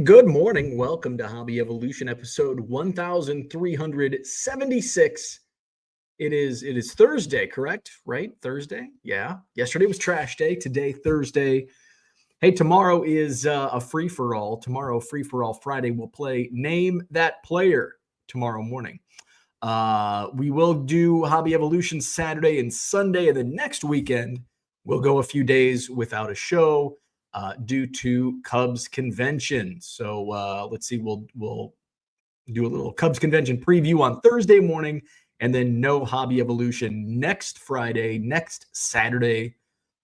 Good morning. Welcome to Hobby Evolution episode 1376. It is Thursday, correct? Right? Thursday? Yeah. Yesterday was trash day. Today, Thursday. Hey, tomorrow is a free-for-all. Tomorrow, free-for-all Friday, we'll play Name That Player tomorrow morning. We will do Hobby Evolution Saturday and Sunday, and then next weekend, we'll go a few days without a show. Due to Cubs convention. So let's see, we'll do a little Cubs convention preview on Thursday morning, and then no Hobby Evolution next Friday, next Saturday,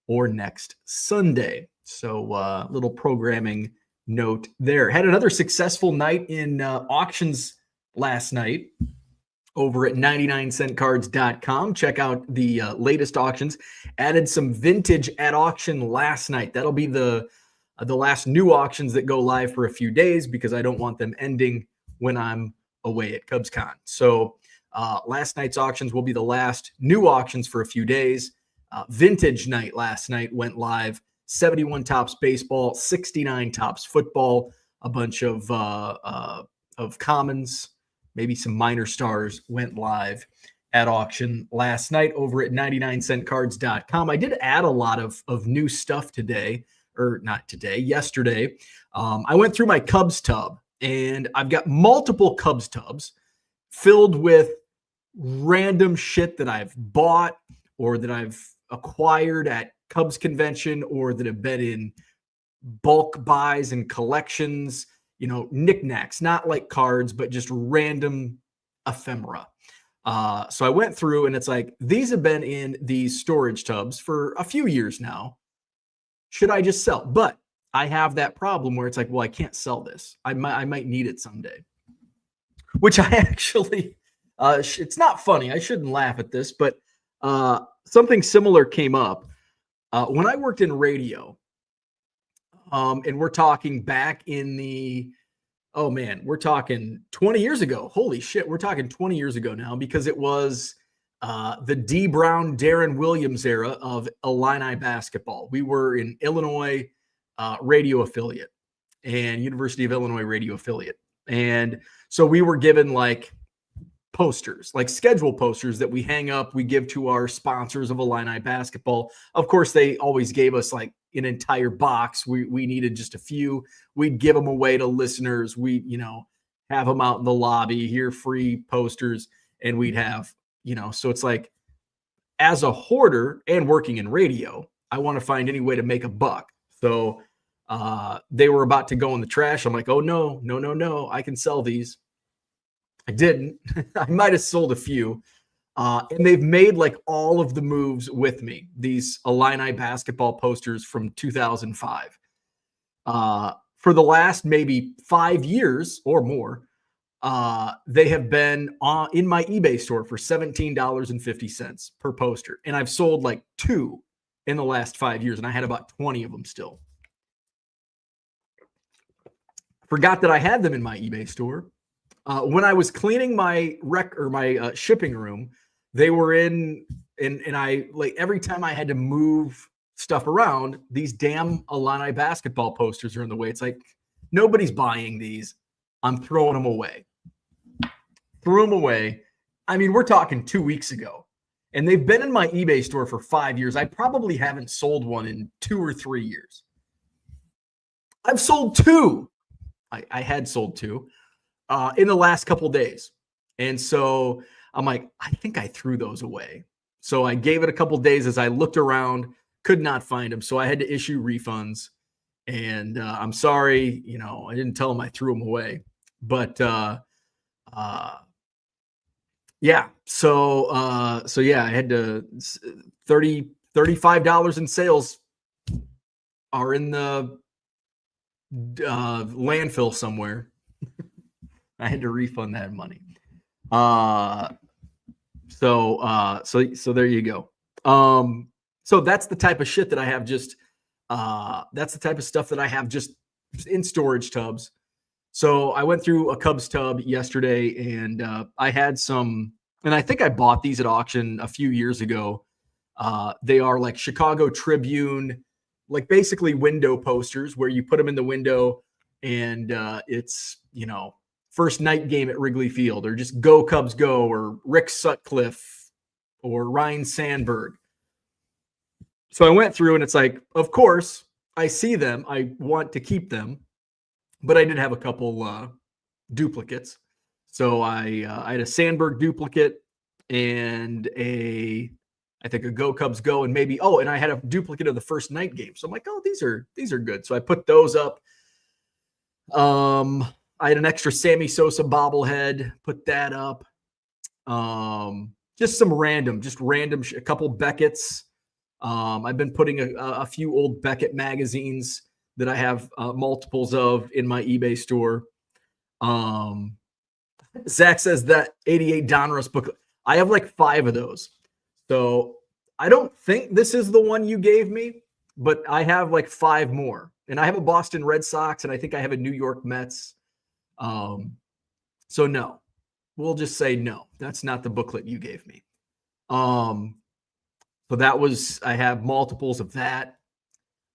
or next Sunday. So little programming note there. Had another successful night in auctions last night over at 99centcards.com. Check out the latest auctions. Added some vintage at auction last night. That'll be the last new auctions that go live for a few days because I don't want them ending when I'm away at CubsCon. So last night's auctions will be the last new auctions for a few days. Vintage night last night went live. 71 tops baseball, 69 tops football, a bunch of commons, maybe some minor stars went live at auction last night over at 99centcards.com. I did add a lot of new stuff today, or not today, yesterday. I went through my Cubs tub, and I've got multiple Cubs tubs filled with random shit that I've bought or that I've acquired at Cubs convention or that have been in bulk buys and collections. You know, knickknacks, not like cards, but just random ephemera. So I went through and it's like, these have been in these storage tubs for a few years now. Should I just sell? But I have that problem where it's like, well, I can't sell this. I might need it someday, which I actually, it's not funny. I shouldn't laugh at this, but something similar came up when I worked in radio. And we're talking back in we're talking 20 years ago. Holy shit, we're talking 20 years ago now because it was the D. Brown, Darren Williams era of Illini basketball. We were in Illinois radio affiliate and University of Illinois radio affiliate. And so we were given like posters, like schedule posters that we hang up, we give to our sponsors of Illini basketball. Of course, they always gave us like an entire box. We needed just a few. We'd give them away to listeners. We, have them out in the lobby, here free posters, and we'd have, so it's like as a hoarder and working in radio, I want to find any way to make a buck. So they were about to go in the trash. I'm like, oh no, I can sell these. I didn't. I might have sold a few. And they've made like all of the moves with me, these Illini basketball posters from 2005. For the last maybe 5 years or more, they have been in my eBay store for $17.50 per poster. And I've sold like 2 in the last 5 years, and I had about 20 of them still. Forgot that I had them in my eBay store. When I was cleaning my shipping room, they were in, and I like every time I had to move stuff around, these damn Illini basketball posters are in the way. It's like, nobody's buying these. I'm throwing them away. Threw them away. I mean, we're talking 2 weeks ago, and they've been in my eBay store for 5 years. I probably haven't sold one in 2 or 3 years. I've sold 2. I had sold 2. In the last couple of days. And so I'm like, I think I threw those away. So I gave it a couple of days as I looked around, could not find them. So I had to issue refunds. And I'm sorry, I didn't tell them I threw them away. But yeah. So yeah, I had to $35 in sales are in the landfill somewhere. I had to refund that money. So there you go. So that's the type of shit that I have that's the type of stuff that I have just in storage tubs. So I went through a Cubs tub yesterday and I had some, and I think I bought these at auction a few years ago. They are like Chicago Tribune, like basically window posters where you put them in the window and it's, first night game at Wrigley Field, or just Go Cubs Go, or Rick Sutcliffe, or Ryan Sandberg. So I went through, and it's like, of course, I see them. I want to keep them, but I did have a couple duplicates. So I had a Sandberg duplicate and I think a Go Cubs Go, and maybe, and I had a duplicate of the first night game. So I'm like, these are good. So I put those up. I had an extra Sammy Sosa bobblehead, put that up. Just some random, a couple Beckett's. I've been putting a few old Beckett magazines that I have multiples of in my eBay store. Zach says that 88 Donruss booklet. I have like 5 of those. So I don't think this is the one you gave me, but I have like 5 more. And I have a Boston Red Sox, and I think I have a New York Mets. So no, we'll just say no. That's not the booklet you gave me. So that was, I have multiples of that.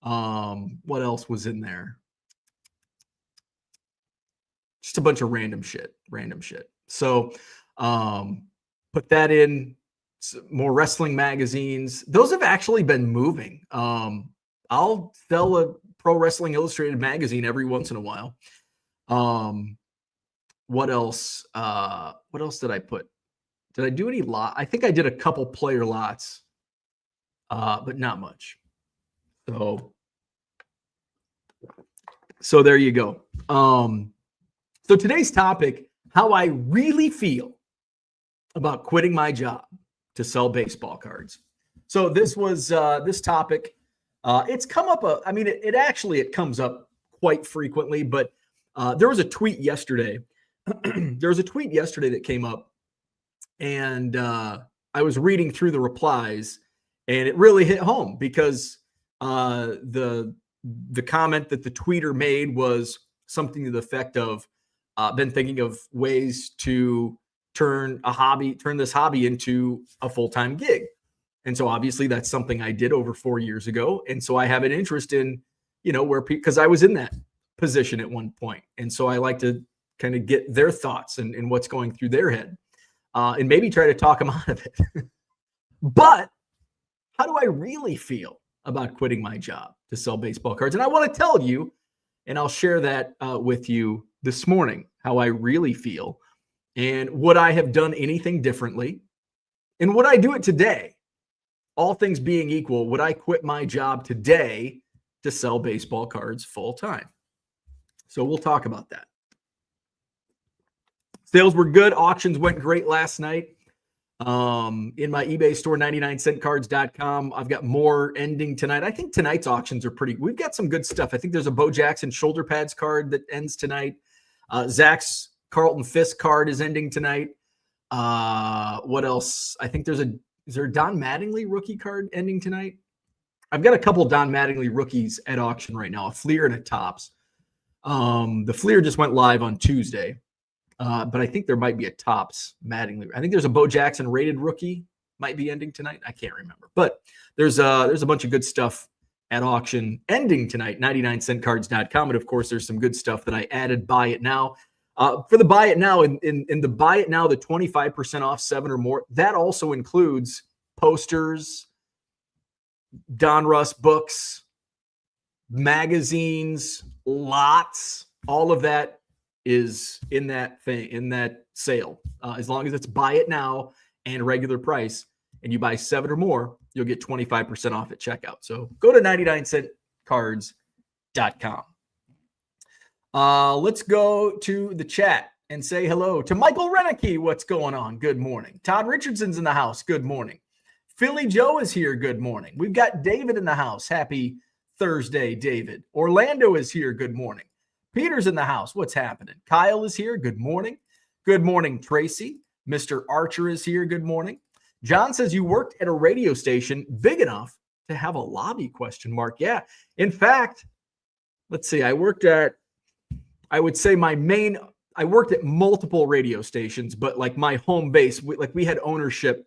What else was in there? Just a bunch of random shit. So put that in. More wrestling magazines. Those have actually been moving. I'll sell a Pro Wrestling Illustrated magazine every once in a while. What else? What else did I put? Did I do any lot? I think I did a couple player lots, but not much. So there you go. So today's topic, how I really feel about quitting my job to sell baseball cards. So this was this topic. It's come up. It comes up quite frequently. But there was a tweet yesterday. That came up, and I was reading through the replies, and it really hit home because the comment that the tweeter made was something to the effect of, "Been thinking of ways to turn this hobby into a full-time gig." And so obviously that's something I did over 4 years ago. And so I have an interest in, because I was in that position at one point. And so I like to kind of get their thoughts and what's going through their head, and maybe try to talk them out of it. But how do I really feel about quitting my job to sell baseball cards? And I want to tell you, and I'll share that with you this morning, how I really feel. And would I have done anything differently? And would I do it today? All things being equal, would I quit my job today to sell baseball cards full time? So we'll talk about that. Sales were good. Auctions went great last night. In my eBay store, 99centcards.com. I've got more ending tonight. I think tonight's auctions are we've got some good stuff. I think there's a Bo Jackson shoulder pads card that ends tonight. Zach's Carlton Fisk card is ending tonight. What else? I think is there a Don Mattingly rookie card ending tonight? I've got a couple Don Mattingly rookies at auction right now, a Fleer and a Topps. The Fleer just went live on Tuesday, but I think there might be a Topps Mattingly. I think there's a Bo Jackson rated rookie might be ending tonight. I can't remember, but there's a bunch of good stuff at auction ending tonight, 99centcards.com. And of course, there's some good stuff that I added. Buy it now. For the buy it now, in the buy it now, the 25% off 7 or more, that also includes posters, Donruss books, magazines, lots. All of that is in that sale. As long as it's buy it now and regular price, and you buy 7 or more, you'll get 25% off at checkout. So go to 99centcards.com. Let's go to the chat and say hello to Michael Renicky. What's going on? Good morning. Todd Richardson's in the house. Good morning. Philly Joe is here. Good morning. We've got David in the house. Happy Thursday, David. Orlando is here. Good morning. Peter's in the house. What's happening? Kyle is here. Good morning. Good morning, Tracy. Mr. Archer is here. Good morning. John says you worked at a radio station big enough to have a lobby ? Yeah. In fact, let's see. I worked at multiple radio stations, but like my home base, we had ownership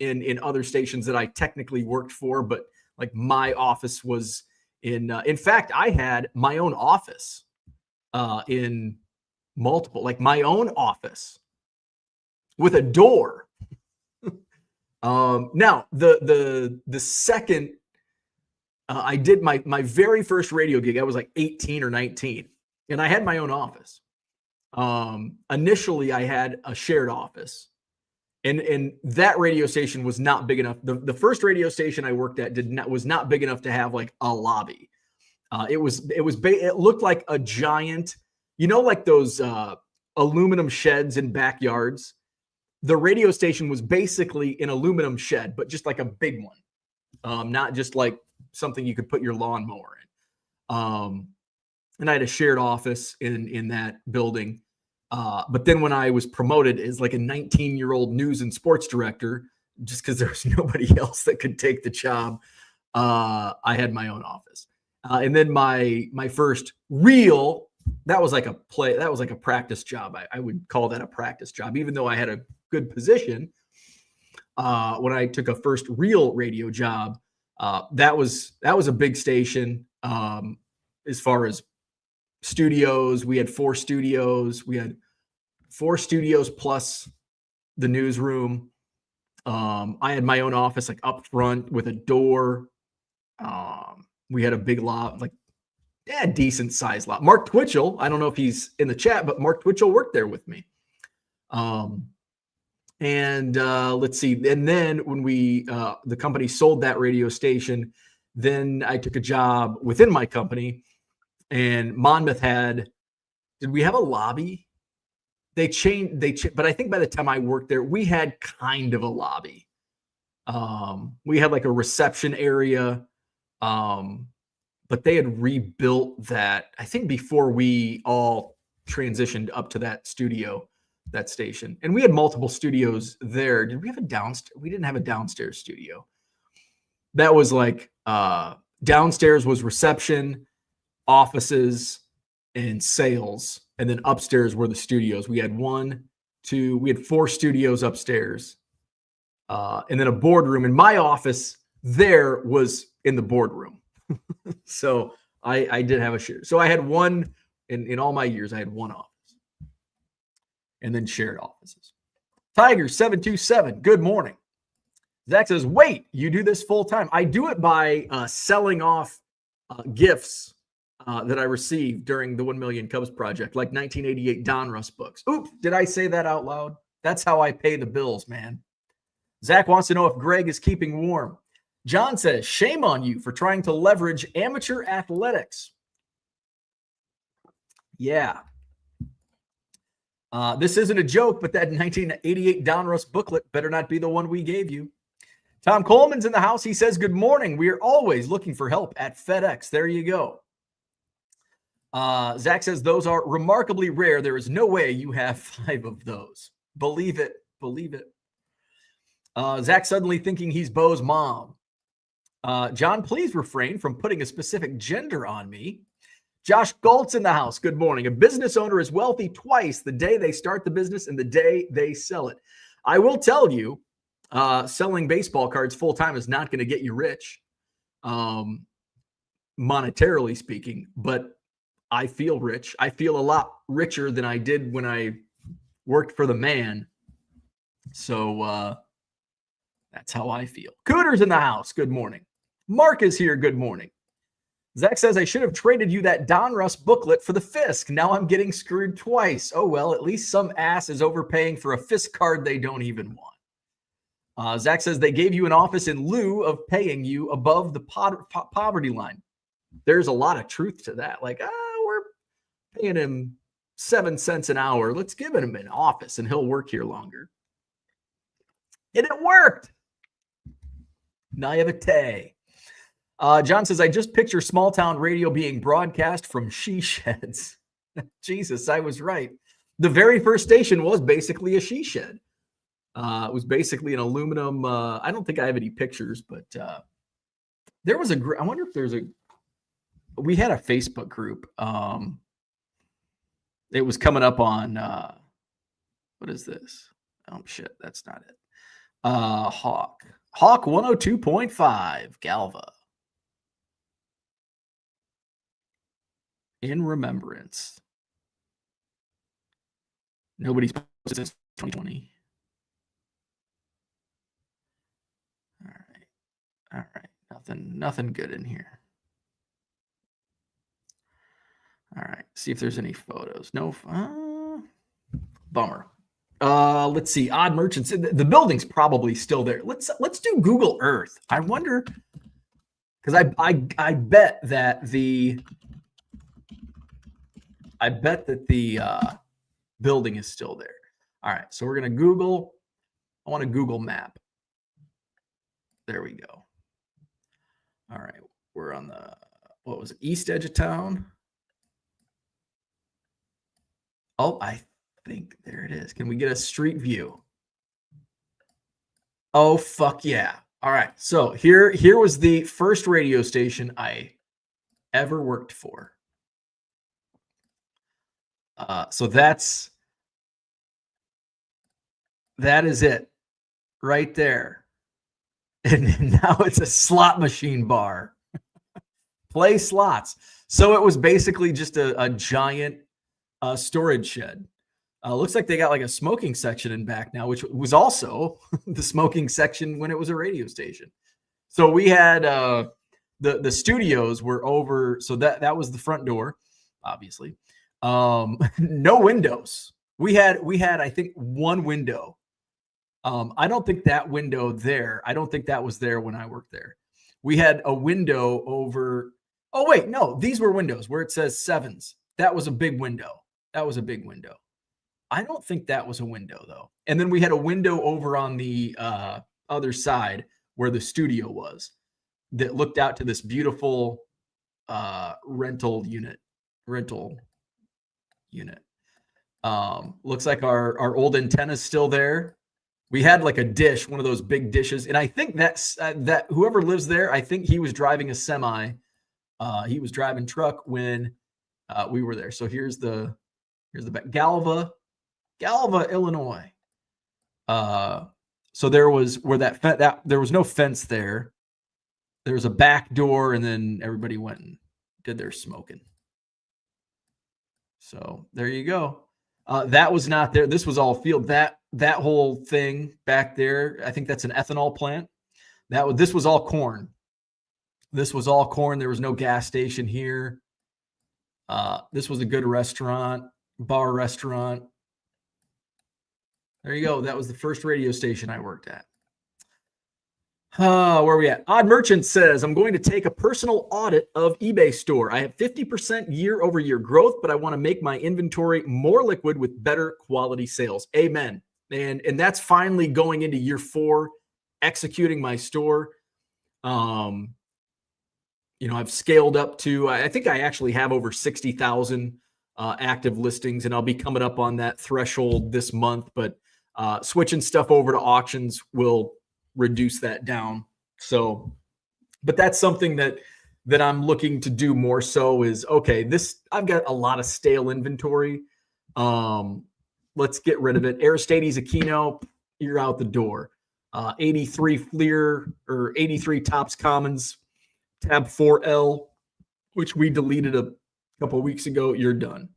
in other stations that I technically worked for, but like my office was in fact, I had my own office in multiple, like my own office with a door. Now the second I did my very first radio gig, I was like 18 or 19, and I had my own office. Initially, I had a shared office, and that radio station was not big enough. The first radio station I worked at was not big enough to have like a lobby. It looked like a giant, like those aluminum sheds in backyards. The radio station was basically an aluminum shed, but just like a big one, not just like something you could put your lawnmower in. And I had a shared office in that building. But then when I was promoted as like a 19-year-old news and sports director, just because there was nobody else that could take the job, I had my own office. And then my first real, that was like a practice job. I would call that a practice job, even though I had a good position. When I took a first real radio job, that was a big station. As far as studios, we had 4 studios. We had 4 studios plus the newsroom. I had my own office, like up front with a door. We had a big lot, like decent sized lot. Mark Twitchell, I don't know if he's in the chat, but Mark Twitchell worked there with me. Let's see. And then when the company sold that radio station, then I took a job within my company, and Monmouth did we have a lobby? They changed, but I think by the time I worked there, we had kind of a lobby. We had like a reception area. But they had rebuilt that, I think, before we all transitioned up to that studio, that station. And we had multiple studios there. Did we have a downstairs? We didn't have a downstairs studio. That was like downstairs was reception, offices, and sales. And then upstairs were the studios. We had 4 studios upstairs. And then a boardroom. And my office there was in the boardroom. So I did have a share. So I had one in all my years, I had one office and then shared offices. Tiger 727. Good morning. Zach says, wait, you do this full time? I do it by selling off gifts that I received during the 1 Million Cubs project, like 1988 Donruss books. Oops, did I say that out loud? That's how I pay the bills, man. Zach wants to know if Greg is keeping warm. John says, shame on you for trying to leverage amateur athletics. Yeah. This isn't a joke, but that 1988 Donruss booklet better not be the one we gave you. Tom Coleman's in the house. He says, good morning. We are always looking for help at FedEx. There you go. Zach says, those are remarkably rare. There is no way you have 5 of those. Believe it. Believe it. Zach suddenly thinking he's Bo's mom. John, please refrain from putting a specific gender on me. Josh Galt's in the house. Good morning. A business owner is wealthy twice: the day they start the business and the day they sell it. I will tell you, selling baseball cards full time is not going to get you rich, monetarily speaking, but I feel rich. I feel a lot richer than I did when I worked for the man. So that's how I feel. Cooter's in the house. Good morning. Mark is here. Good morning. Zach says, I should have traded you that Donruss booklet for the Fisk. Now I'm getting screwed twice. Oh, well, at least some ass is overpaying for a Fisk card they don't even want. Zach says they gave you an office in lieu of paying you above the poverty line. There's a lot of truth to that. Like, we're paying him 7 cents an hour. Let's give him an office and he'll work here longer. And it worked. Naivete. John says, I just picture small town radio being broadcast from she sheds. Jesus, I was right. The very first station was basically a she shed. It was basically an aluminum. I don't think I have any pictures, but there was I wonder if there's we had a Facebook group. It was coming up on, what is this? Oh, shit, that's not it. Hawk 102.5 Galva. In remembrance. Nobody's posted since 2020. All right. Nothing good in here. All right. See if there's any photos. No. Bummer. Let's see. Odd merchants. The building's probably still there. Let's do Google Earth. I wonder, because I bet that the building is still there. All right. So we're gonna Google. I want a Google map. There we go. All right. We're on the, what was it, east edge of town? Oh, I think there it is. Can we get a street view? Oh, fuck yeah. All right. So here was the first radio station I ever worked for. So that is it right there. And now it's a slot machine bar. Play slots. So it was basically just a giant storage shed. Looks like they got like a smoking section in back now, which was also the smoking section when it was a radio station. So we had the studios were over. So that was the front door, obviously. No windows. We had I think one window. I don't think that window there. I don't think that was there when I worked there. We had a window over. Oh wait, no, these were windows where it says sevens. That was a big window. That was a big window. I don't think that was a window though. And then we had a window over on the other side where the studio was that looked out to this beautiful rental unit. Looks like our old antenna is still there. We had like a dish, one of those big dishes, and I think that's that whoever lives there, I think he was driving a semi. He was driving truck when we were there. So here's the back. Galva, Illinois. So there was where that there was no fence there. There was a back door, and then everybody went and did their smoking. So there you go. That was not there. This was all field. That whole thing back there, I think that's an ethanol plant. This was all corn. This was all corn. There was no gas station here. This was a good bar restaurant. There you go. That was the first radio station I worked at. Where are we at? Odd Merchant says, I'm going to take a personal audit of eBay store. I have 50% year-over-year growth, but I want to make my inventory more liquid with better quality sales. Amen. And that's finally going into year 4, executing my store. I've scaled up to, I think I actually have over 60,000 active listings, and I'll be coming up on that threshold this month, but switching stuff over to auctions will reduce that down. So, but that's something that I'm looking to do more so is, okay, I've got a lot of stale inventory. Let's get rid of it. Aristides Aquino, you're out the door. 83 Fleer or 83 Tops Commons, tab 4L, which we deleted a couple of weeks ago. You're done.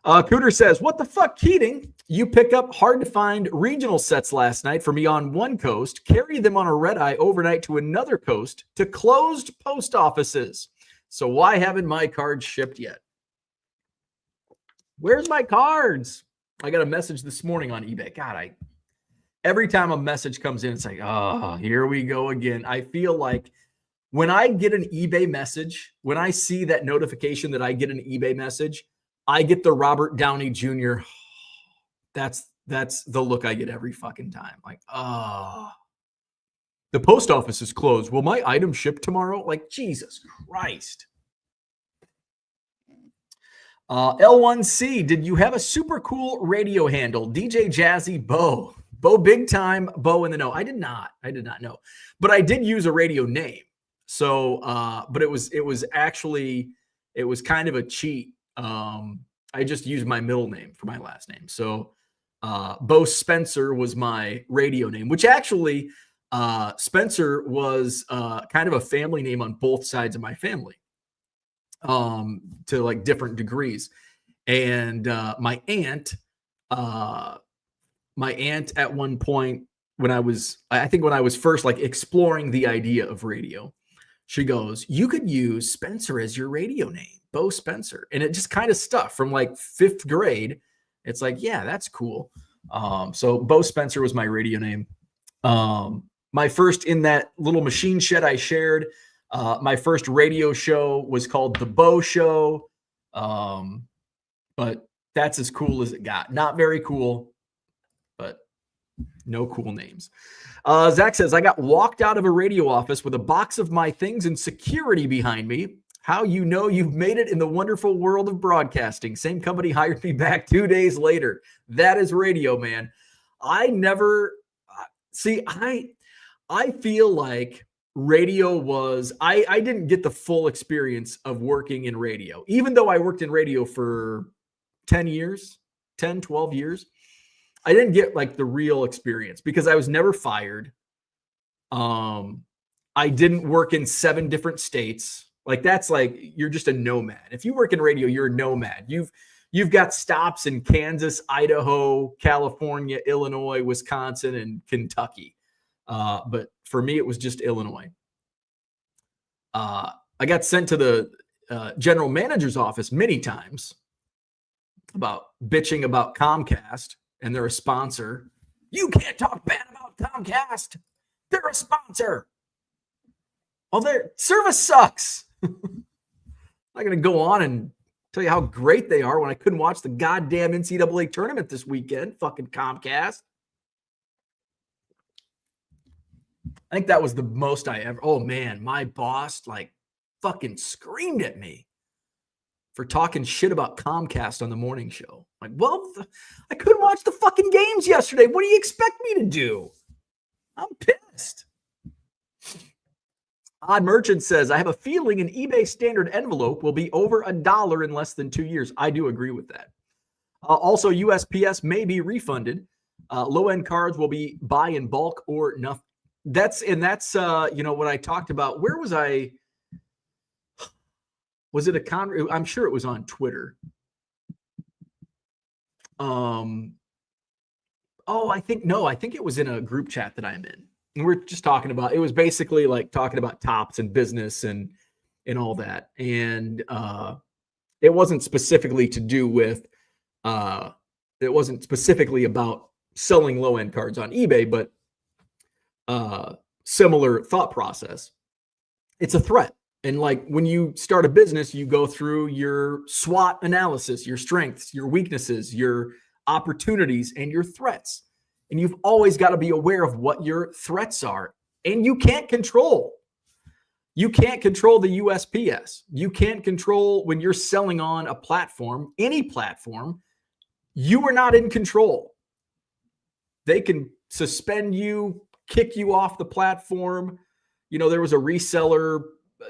Cooter says, what the fuck, Keating? You pick up hard to find regional sets last night for me on one coast, carry them on a red eye overnight to another coast to closed post offices. So why haven't my cards shipped yet? Where's my cards? I got a message this morning on eBay. God, every time a message comes in, it's like, oh, here we go again. I feel like when I get an eBay message, when I see that notification that I get an eBay message, I get the Robert Downey Jr. That's the look I get every fucking time. Like, the post office is closed. Will my item ship tomorrow? Like, Jesus Christ. L1C, did you have a super cool radio handle? DJ Jazzy Bo Big Time, Bo in the Know. I did not know, but I did use a radio name. So, but it was kind of a cheat. I just used my middle name for my last name. So, Bo Spencer was my radio name, which actually, Spencer was, kind of a family name on both sides of my family, to like different degrees. And, my aunt, my aunt at one point I think when I was first like exploring the idea of radio, she goes, "You could use Spencer as your radio name, Bo Spencer," and it just kind of stuck from like fifth grade. It's like, yeah, that's cool. So Bo Spencer was my radio name. My first in that little machine shed I shared. My first radio show was called The Bo Show. But that's as cool as it got. Not very cool, but no cool names. Zach says, I got walked out of a radio office with a box of my things and security behind me. How you know you've made it in the wonderful world of broadcasting. Same company hired me back 2 days later. That is radio, man. I never see. I feel like radio was, I didn't get the full experience of working in radio, even though I worked in radio for 10 years, 10, 12 years. I didn't get like the real experience because I was never fired. I didn't work in 7 different states. Like that's like, you're just a nomad. If you work in radio, you're a nomad. You've got stops in Kansas, Idaho, California, Illinois, Wisconsin, and Kentucky. But for me, it was just Illinois. I got sent to the general manager's office many times about bitching about Comcast, and they're a sponsor. You can't talk bad about Comcast. They're a sponsor. Well, their service sucks. I'm not going to go on and tell you how great they are when I couldn't watch the goddamn NCAA tournament this weekend. Fucking Comcast. I think that was the most I ever. Oh, man, my boss like fucking screamed at me for talking shit about Comcast on the morning show. Like, well, I couldn't watch the fucking games yesterday. What do you expect me to do? I'm pissed. Odd Merchant says, I have a feeling an eBay standard envelope will be over $1 in less than 2 years. I do agree with that. Also, USPS may be refunded. Low-end cards will be buy in bulk or nothing. That's what I talked about. Where was I? Was it I'm sure it was on Twitter. I think it was in a group chat that I'm in. And we're just talking about, it was basically like talking about tops and business and all that. And it wasn't specifically to do with, it wasn't specifically about selling low-end cards on eBay, but similar thought process. It's a threat. And like when you start a business, you go through your SWOT analysis, your strengths, your weaknesses, your opportunities, and your threats. And you've always got to be aware of what your threats are. And you can't control. You can't control the USPS. You can't control when you're selling on a platform, any platform. You are not in control. They can suspend you, kick you off the platform. You know, there was a reseller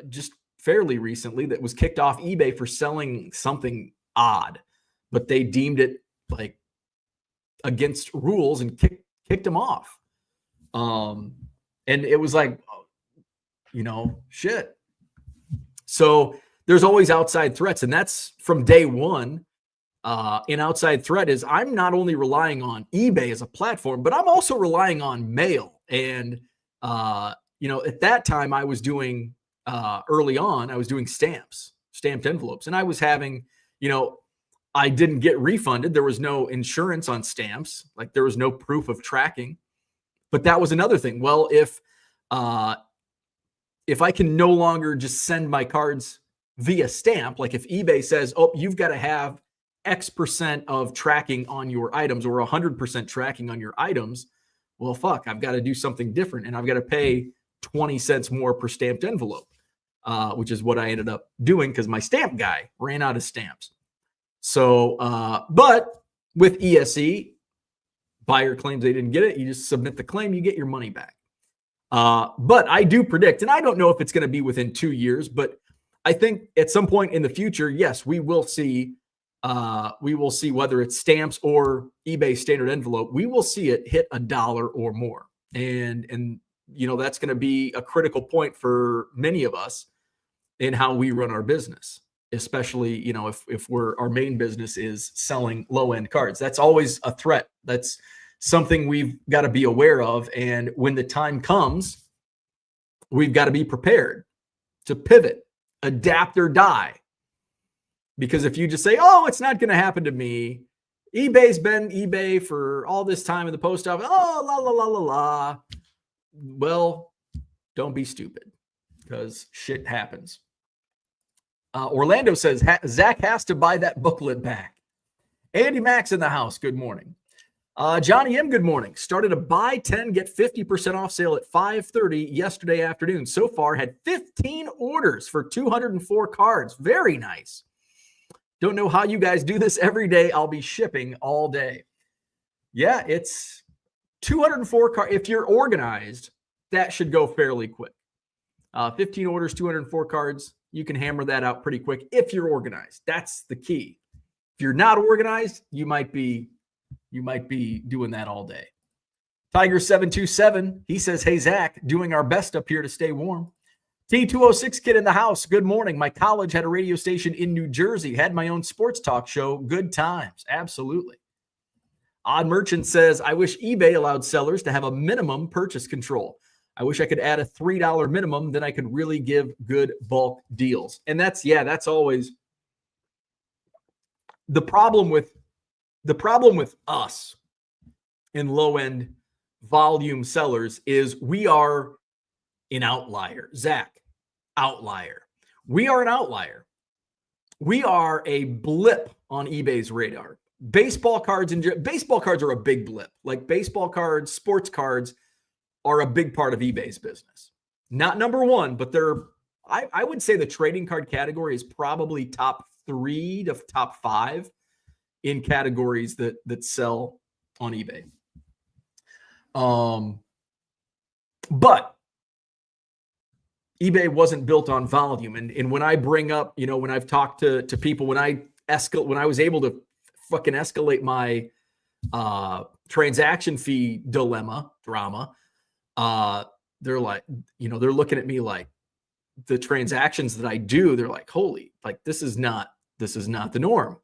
just fairly recently that was kicked off eBay for selling something odd, but they deemed it like against rules and kicked him off. And it was like, shit. So there's always outside threats, and that's from day one. An outside threat is I'm not only relying on eBay as a platform, but I'm also relying on mail. And, at that time I was doing, early on, I was doing stamped envelopes, and I was having, I didn't get refunded. There was no insurance on stamps. Like there was no proof of tracking, but that was another thing. Well, if I can no longer just send my cards via stamp, like if eBay says, oh, you've got to have X% of tracking on your items or 100% tracking on your items. Well, fuck, I've got to do something different, and I've got to pay 20 cents more per stamped envelope, which is what I ended up doing because my stamp guy ran out of stamps. So, but with ESE, buyer claims they didn't get it. You just submit the claim, you get your money back. But I do predict, and I don't know if it's going to be within 2 years, but I think at some point in the future, yes, we will see whether it's stamps or eBay standard envelope, we will see it hit $1 or more. And that's going to be a critical point for many of us in how we run our business. especially, if our main business is selling low end cards. That's always a threat. That's something we've got to be aware of. And when the time comes, we've got to be prepared to pivot, adapt or die. Because if you just say, oh, it's not going to happen to me, eBay's been eBay for all this time in the post office, oh, la, la, la, la, la. Well, don't be stupid, because shit happens. Orlando says, Zach has to buy that booklet back. Andy Max in the house, good morning. Johnny M, good morning. Started a buy 10, get 50% off sale at 5:30 yesterday afternoon. So far, had 15 orders for 204 cards. Very nice. Don't know how you guys do this every day. I'll be shipping all day. Yeah, it's 204 cards. If you're organized, that should go fairly quick. 15 orders, 204 cards. You can hammer that out pretty quick if you're organized. That's the key. If you're not organized, you might be doing that all day. Tiger727, he says, hey, Zach, doing our best up here to stay warm. T206 kid in the house, good morning. My college had a radio station in New Jersey, had my own sports talk show. Good times. Absolutely. Odd Merchant says, I wish eBay allowed sellers to have a minimum purchase control. I wish I could add a $3 minimum, then I could really give good bulk deals. And that's always the problem with us in low-end volume sellers is we are an outlier. Zach, outlier. We are an outlier. We are a blip on eBay's radar. Baseball cards are a big blip. Like baseball cards, sports cards are a big part of eBay's business. Not number one, but I would say the trading card category is probably top 3 to top 5 in categories that sell on eBay. But eBay wasn't built on volume. And when I bring up, when I've talked to people, when I was able to fucking escalate my transaction fee drama, they're like, they're looking at me like the transactions that I do, they're like, holy, like this is not the norm.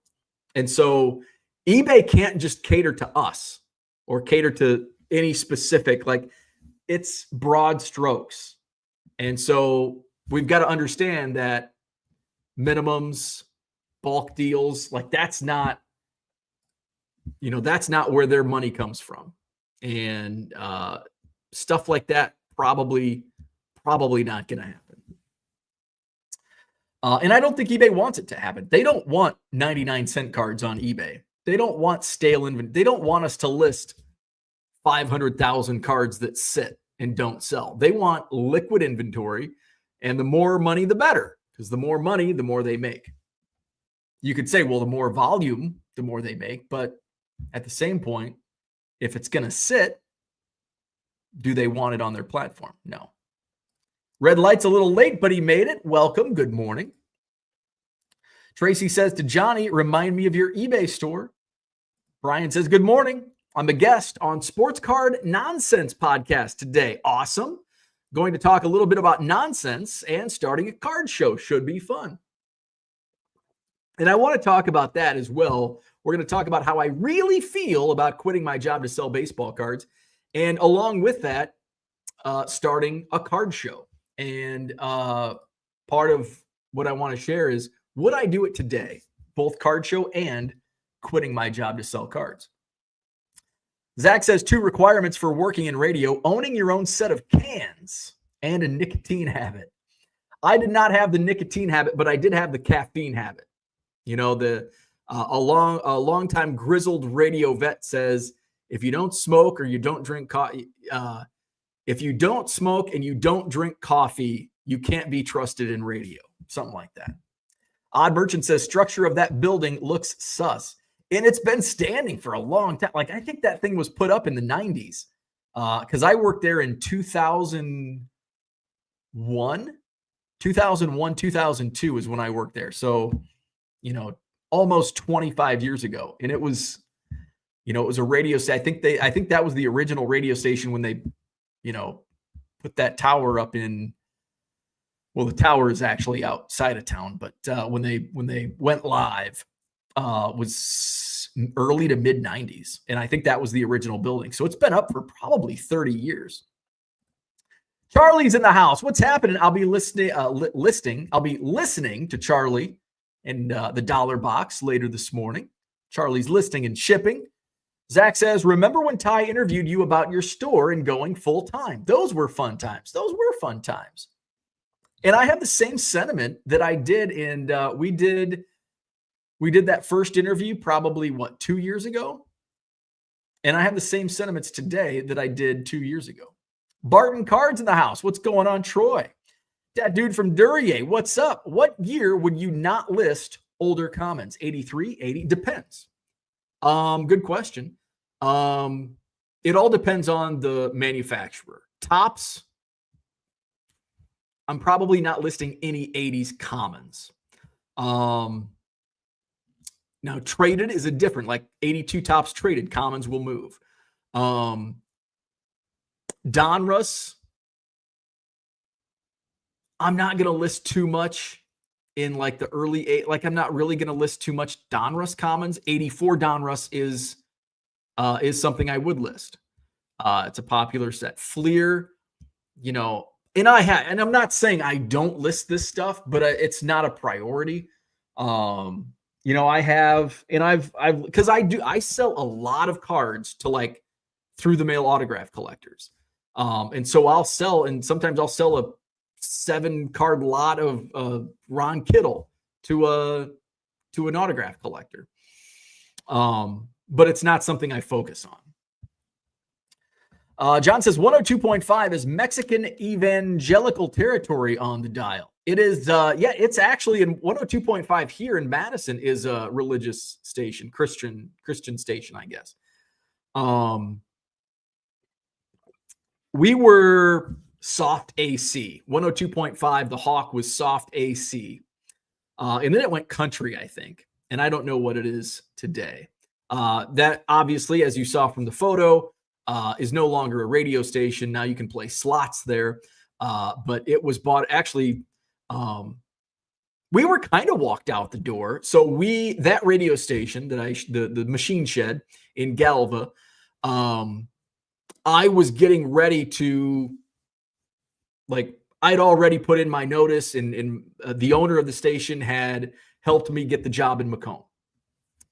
And so eBay can't just cater to us or cater to any specific, like it's broad strokes. And so we've got to understand that minimums, bulk deals, like that's not where their money comes from. And stuff like that, probably not going to happen. And I don't think eBay wants it to happen. They don't want 99-cent cards on eBay. They don't want stale inventory. They don't want us to list 500,000 cards that sit and don't sell. They want liquid inventory, and the more money, the better, because the more money, the more they make. You could say, well, the more volume, the more they make. But at the same point, if it's going to sit, do they want it on their platform? No. Red light's a little late, but he made it. Welcome. Good morning. Tracy says to Johnny, remind me of your eBay store. Brian says, good morning. I'm a guest on Sports Card Nonsense podcast today. Awesome. Going to talk a little bit about nonsense and starting a card show. Should be fun. And I want to talk about that as well. We're going to talk about how I really feel about quitting my job to sell baseball cards. And along with that, starting a card show. And part of what I want to share is, would I do it today? Both card show and quitting my job to sell cards. Zach says 2 requirements for working in radio: owning your own set of cans and a nicotine habit. I did not have the nicotine habit, but I did have the caffeine habit. A long-time grizzled radio vet says, if you don't smoke or you don't drink coffee, if you don't smoke and you don't drink coffee, you can't be trusted in radio. Something like that. Odd Merchant says structure of that building looks sus. And it's been standing for a long time. Like, I think that thing was put up in the 90s. Because I worked there in 2001, 2002 is when I worked there. So, almost 25 years ago. And it was a radio station. I think that was the original radio station when they, put that tower up in Well, the tower is actually outside of town, but when they went live, was early to mid 90s, and I think that was the original building. So it's been up for probably 30 years. Charlie's in the house. What's happening? I'll be listening. I'll be listening to Charlie and the Dollar Box later this morning. Charlie's listing and shipping. Zach says, remember when Ty interviewed you about your store and going full time? Those were fun times. Those were fun times. And I have the same sentiment that I did. And we did that first interview probably 2 years ago. And I have the same sentiments today that I did 2 years ago. Barton Cards in the house. What's going on, Troy? That dude from Duryea. What's up? What year would you not list older Commons? 83, 80? Depends. Good question. It all depends on the manufacturer. Tops, I'm probably not listing any 80s Commons. Now traded is a different, like 82 tops traded, Commons will move. Donruss, I'm not going to list too much in like the early eight. Like I'm not really going to list too much Donruss Commons. 84 Donruss is something I would list. It's a popular set. Fleer, and I'm not saying I don't list this stuff, but it's not a priority. I sell a lot of cards to like through the mail autograph collectors. And so I'll sell, and sometimes I'll sell a 7-card lot of Ron Kittle to an autograph collector. But it's not something I focus on. John says 102.5 is Mexican evangelical territory on the dial. It is, it's actually in 102.5 here in Madison is a religious station, Christian station, I guess. We were soft AC. 102.5, the Hawk was soft AC. And then it went country, I think. And I don't know what it is today. That obviously, as you saw from the photo, is no longer a radio station. Now you can play slots there. But it was bought actually. We were kind of walked out the door. So that radio station that the Machine Shed in Galva, I was getting ready to, like, I'd already put in my notice, and the owner of the station had helped me get the job in Macomb.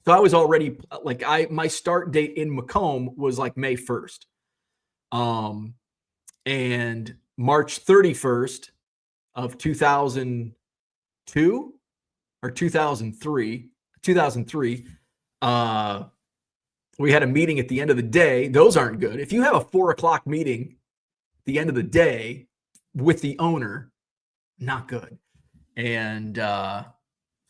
So I was already my start date in Macomb was like May 1st. And March 31st of 2002 or 2003, we had a meeting at the end of the day. Those aren't good. If you have a 4:00 meeting at the end of the day with the owner, not good. And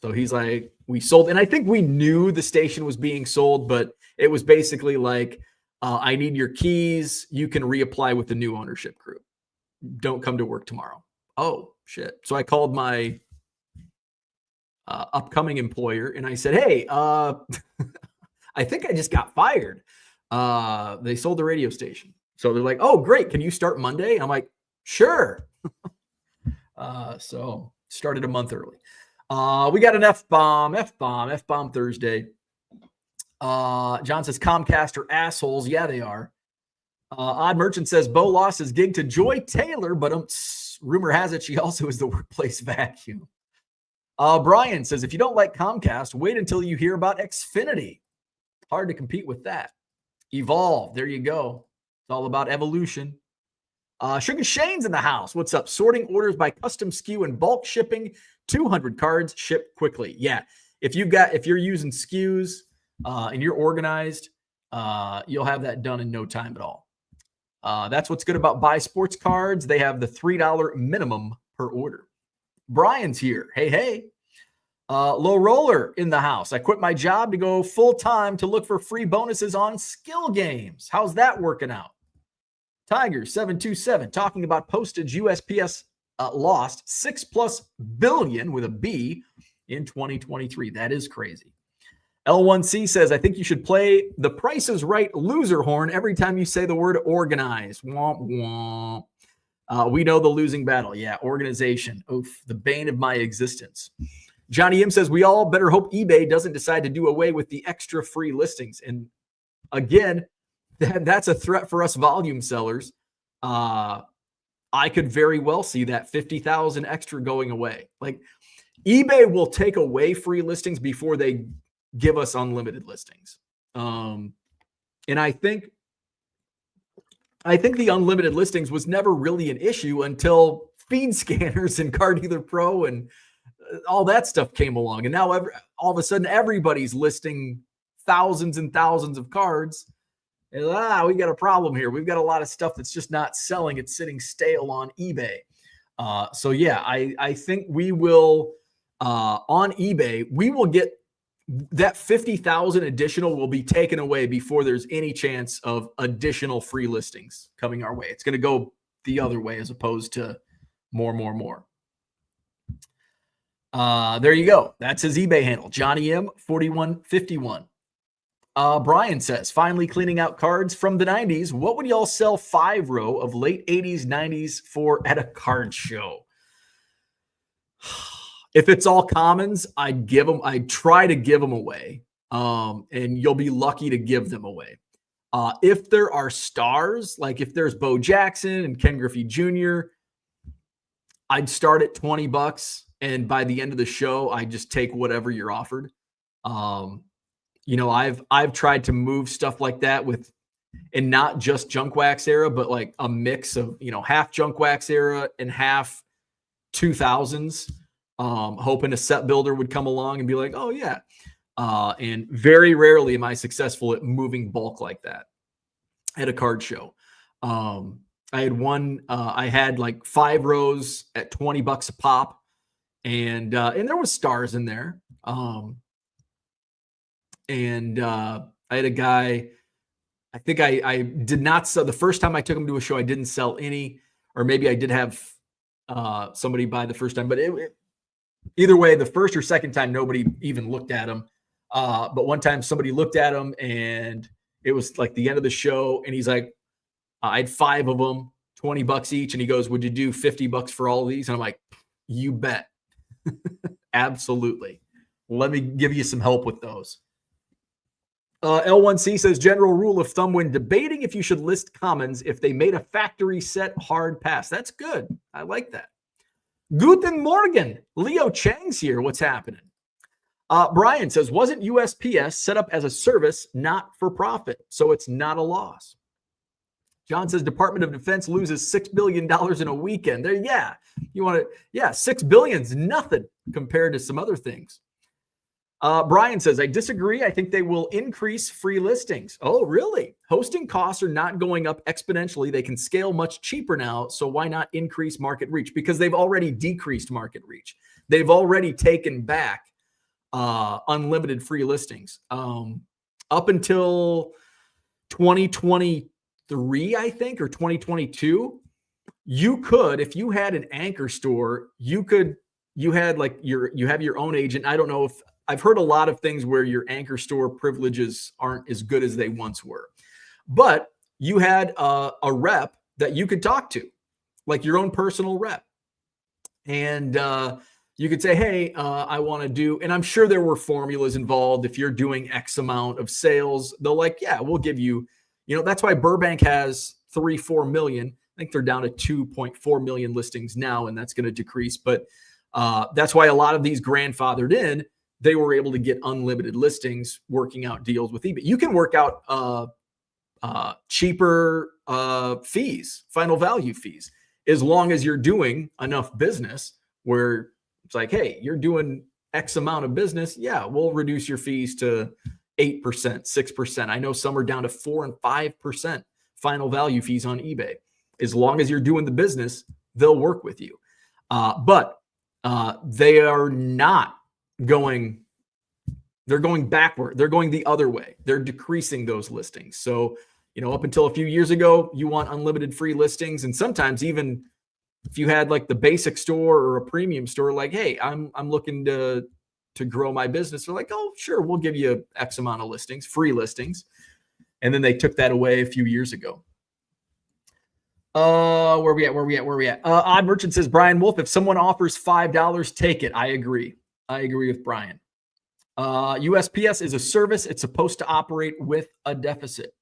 so he's like, we sold. And I think we knew the station was being sold, but it was basically like, I need your keys. You can reapply with the new ownership group. Don't come to work tomorrow. Oh, shit. So I called my upcoming employer and I said, hey, I think I just got fired. They sold the radio station. So they're like, oh, great. Can you start Monday? I'm like, sure. So started a month early. We got an F-bomb Thursday. John says Comcast are assholes. Yeah, they are. Odd Merchant says Bo lost his gig to Joy Taylor, but rumor has it she also is the workplace vacuum. Brian says if you don't like Comcast, wait until you hear about Xfinity. Hard to compete with that. Evolve. There you go. It's all about evolution. Sugar Shane's in the house. What's up? Sorting orders by custom SKU and bulk shipping. 200 cards shipped quickly. Yeah. If you're using SKUs and you're organized, you'll have that done in no time at all. That's what's good about Buy Sports Cards. They have the $3 minimum per order. Brian's here. Hey. Low Roller in the house. I quit my job to go full time to look for free bonuses on skill games. How's that working out? Tiger 727 talking about postage. USPS lost $6+ billion with a B in 2023. That is crazy. L1C says, I think you should play the Price is Right loser horn every time you say the word organized. Womp womp. We know the losing battle. Yeah, organization. Oof, the bane of my existence. Johnny M says, we all better hope eBay doesn't decide to do away with the extra free listings. And again, that's a threat for us volume sellers. I could very well see that 50,000 extra going away. Like eBay will take away free listings before they give us unlimited listings. And I think the unlimited listings was never really an issue until feed scanners and Car Dealer Pro and all that stuff came along. And now all of a sudden everybody's listing thousands and thousands of cards. And we got a problem here. We've got a lot of stuff that's just not selling. It's sitting stale on eBay. So yeah, I think we will on eBay, we will get that 50,000 additional will be taken away before there's any chance of additional free listings coming our way. It's going to go the other way as opposed to more. There you go. That's his eBay handle, Johnny M 4151. Brian says, finally cleaning out cards from the 90s. What would y'all sell 5-row of late 80s, 90s for at a card show? If it's all commons, I'd try to give them away. And you'll be lucky to give them away. If there are stars, like if there's Bo Jackson and Ken Griffey Jr., I'd start at $20. And by the end of the show, I just take whatever you're offered. I've tried to move stuff like that with, and not just junk wax era, but like a mix of, half junk wax era and half 2000s, hoping a set builder would come along and be like, oh yeah. And very rarely am I successful at moving bulk like that at a card show. I had like 5 rows at $20 a pop, and there was stars in there. I had a guy, I think I did not sell the first time I took him to a show. I didn't sell any, or maybe I did have somebody buy the first time, but either way, the first or second time, nobody even looked at him. But one time somebody looked at him and it was like the end of the show. And he's like, I had 5 of them, $20 each. And he goes, would you do $50 for all of these? And I'm like, you bet. Absolutely. Let me give you some help with those. L1C says, general rule of thumb when debating if you should list commons, if they made a factory set hard pass. That's good. I like that. Guten Morgen. Leo Chang's here. What's happening? Brian says, wasn't USPS set up as a service, not for profit? So it's not a loss. John says, Department of Defense loses $6 billion in a weekend. There, yeah. You want to, yeah, $6 billion's nothing compared to some other things. Brian says, I disagree. I think they will increase free listings. Oh, really? Hosting costs are not going up exponentially. They can scale much cheaper now. So why not increase market reach? Because they've already decreased market reach. They've already taken back unlimited free listings. Up until 2023, I think, or 2022, you could, if you had an anchor store, you have your own agent. I don't know if I've heard a lot of things where your anchor store privileges aren't as good as they once were, but you had a rep that you could talk to, like your own personal rep. And you could say, hey, I want to do, and I'm sure there were formulas involved. If you're doing X amount of sales, they'll like, yeah, we'll give you, that's why Burbank has 3-4 million. I think they're down to 2.4 million listings now, and that's going to decrease. But that's why a lot of these grandfathered in, they were able to get unlimited listings, working out deals with eBay. You can work out cheaper fees, final value fees, as long as you're doing enough business where it's like, hey, you're doing X amount of business. Yeah, we'll reduce your fees to 8%, 6%. I know some are down to 4 and 5% final value fees on eBay. As long as you're doing the business, they'll work with you. But they are not going, they're going backward. They're going the other way. They're decreasing those listings. So, up until a few years ago, you want unlimited free listings. And sometimes even if you had like the basic store or a premium store, like, hey, I'm looking to grow my business. They're like, oh, sure, we'll give you X amount of listings, free listings. And then they took that away a few years ago. Where we at? Odd Merchant says, Brian Wolf, if someone offers $5, take it. I agree with Brian. USPS is a service. It's supposed to operate with a deficit.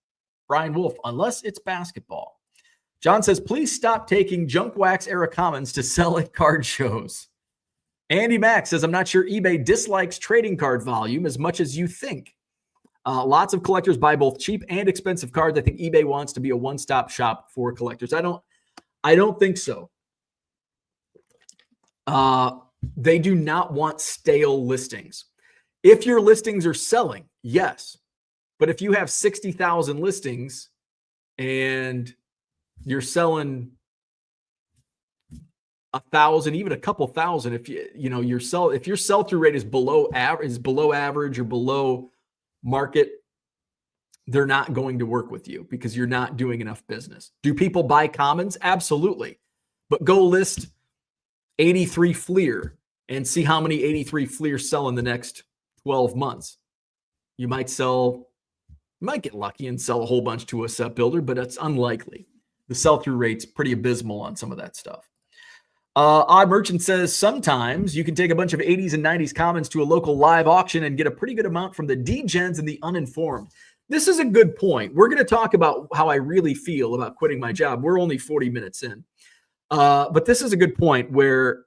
Brian Wolf, unless it's basketball. John says, please stop taking junk wax era commons to sell at card shows. Andy Mack says, I'm not sure eBay dislikes trading card volume as much as you think. Lots of collectors buy both cheap and expensive cards. I think eBay wants to be a one-stop shop for collectors. I don't think so. They do not want stale listings. If your listings are selling, yes. But if you have 60,000 listings and you're selling 1,000, even a couple thousand, if your sell-through rate is below average or below market, they're not going to work with you because you're not doing enough business. Do people buy commons? Absolutely. But go list 83 Fleer and see how many 83 Fleer sell in the next 12 months. You might get lucky and sell a whole bunch to a set builder, but it's unlikely. The sell-through rate's pretty abysmal on some of that stuff. Odd Merchant says, sometimes you can take a bunch of 80s and 90s commons to a local live auction and get a pretty good amount from the degens and the uninformed. This is a good point. We're going to talk about how I really feel about quitting my job. We're only 40 minutes in. But this is a good point where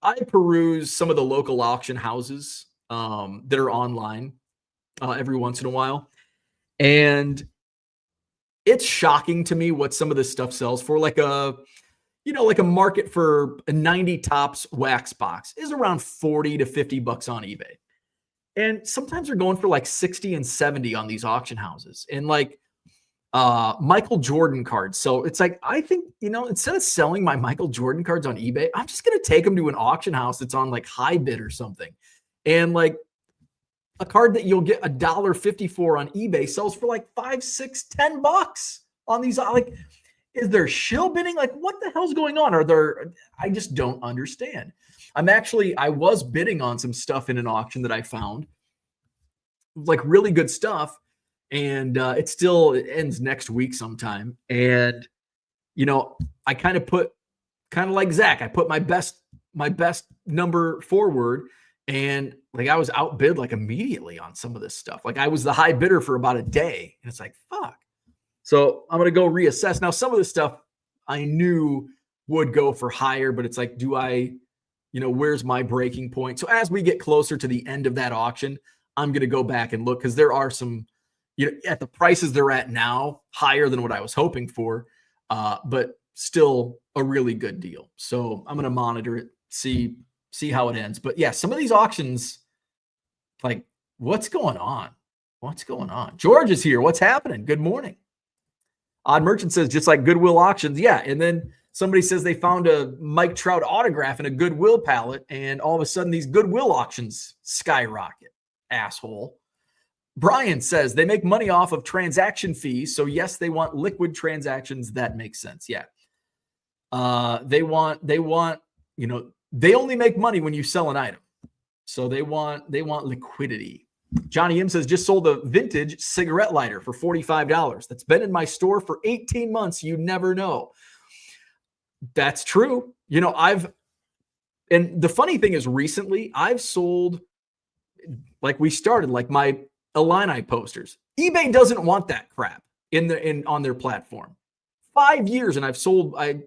I peruse some of the local auction houses that are online every once in a while. And it's shocking to me what some of this stuff sells for. Like a market for a 90 tops wax box is around 40 to 50 bucks on eBay. And sometimes they're going for like 60 and 70 on these auction houses. And like Michael Jordan cards. So it's like, I think, instead of selling my Michael Jordan cards on eBay, I'm just going to take them to an auction house that's on like high bid or something. And like a card that you'll get $1.50 for on eBay sells for like 5, 6, 10 bucks on these. Like, is there shill bidding? Like, what the hell's going on? I just don't understand. I was bidding on some stuff in an auction that I found, like really good stuff. And it ends next week sometime. And, I kind of like Zach, I put my best number forward, and like I was outbid like immediately on some of this stuff. Like I was the high bidder for about a day, and it's like, fuck. So I'm going to go reassess. Now, some of this stuff I knew would go for higher, but it's like, do I, where's my breaking point? So as we get closer to the end of that auction, I'm going to go back and look, because there are some, at the prices they're at now, higher than what I was hoping for, but still a really good deal. So I'm going to monitor it, see how it ends. But yeah, some of these auctions, like, what's going on? George is here. What's happening? Good morning. Odd Merchant says, just like Goodwill auctions. Yeah. And then somebody says they found a Mike Trout autograph in a Goodwill pallet, and all of a sudden these Goodwill auctions skyrocket. Asshole. Brian says they make money off of transaction fees. So yes, they want liquid transactions. That makes sense. Yeah. They want, they only make money when you sell an item. So they want liquidity. Johnny M says, just sold a vintage cigarette lighter for $45. That's been in my store for 18 months. You never know. That's true. And the funny thing is, recently I've sold, like we started, like my Illini posters. eBay doesn't want that crap on their platform. 5 years, and I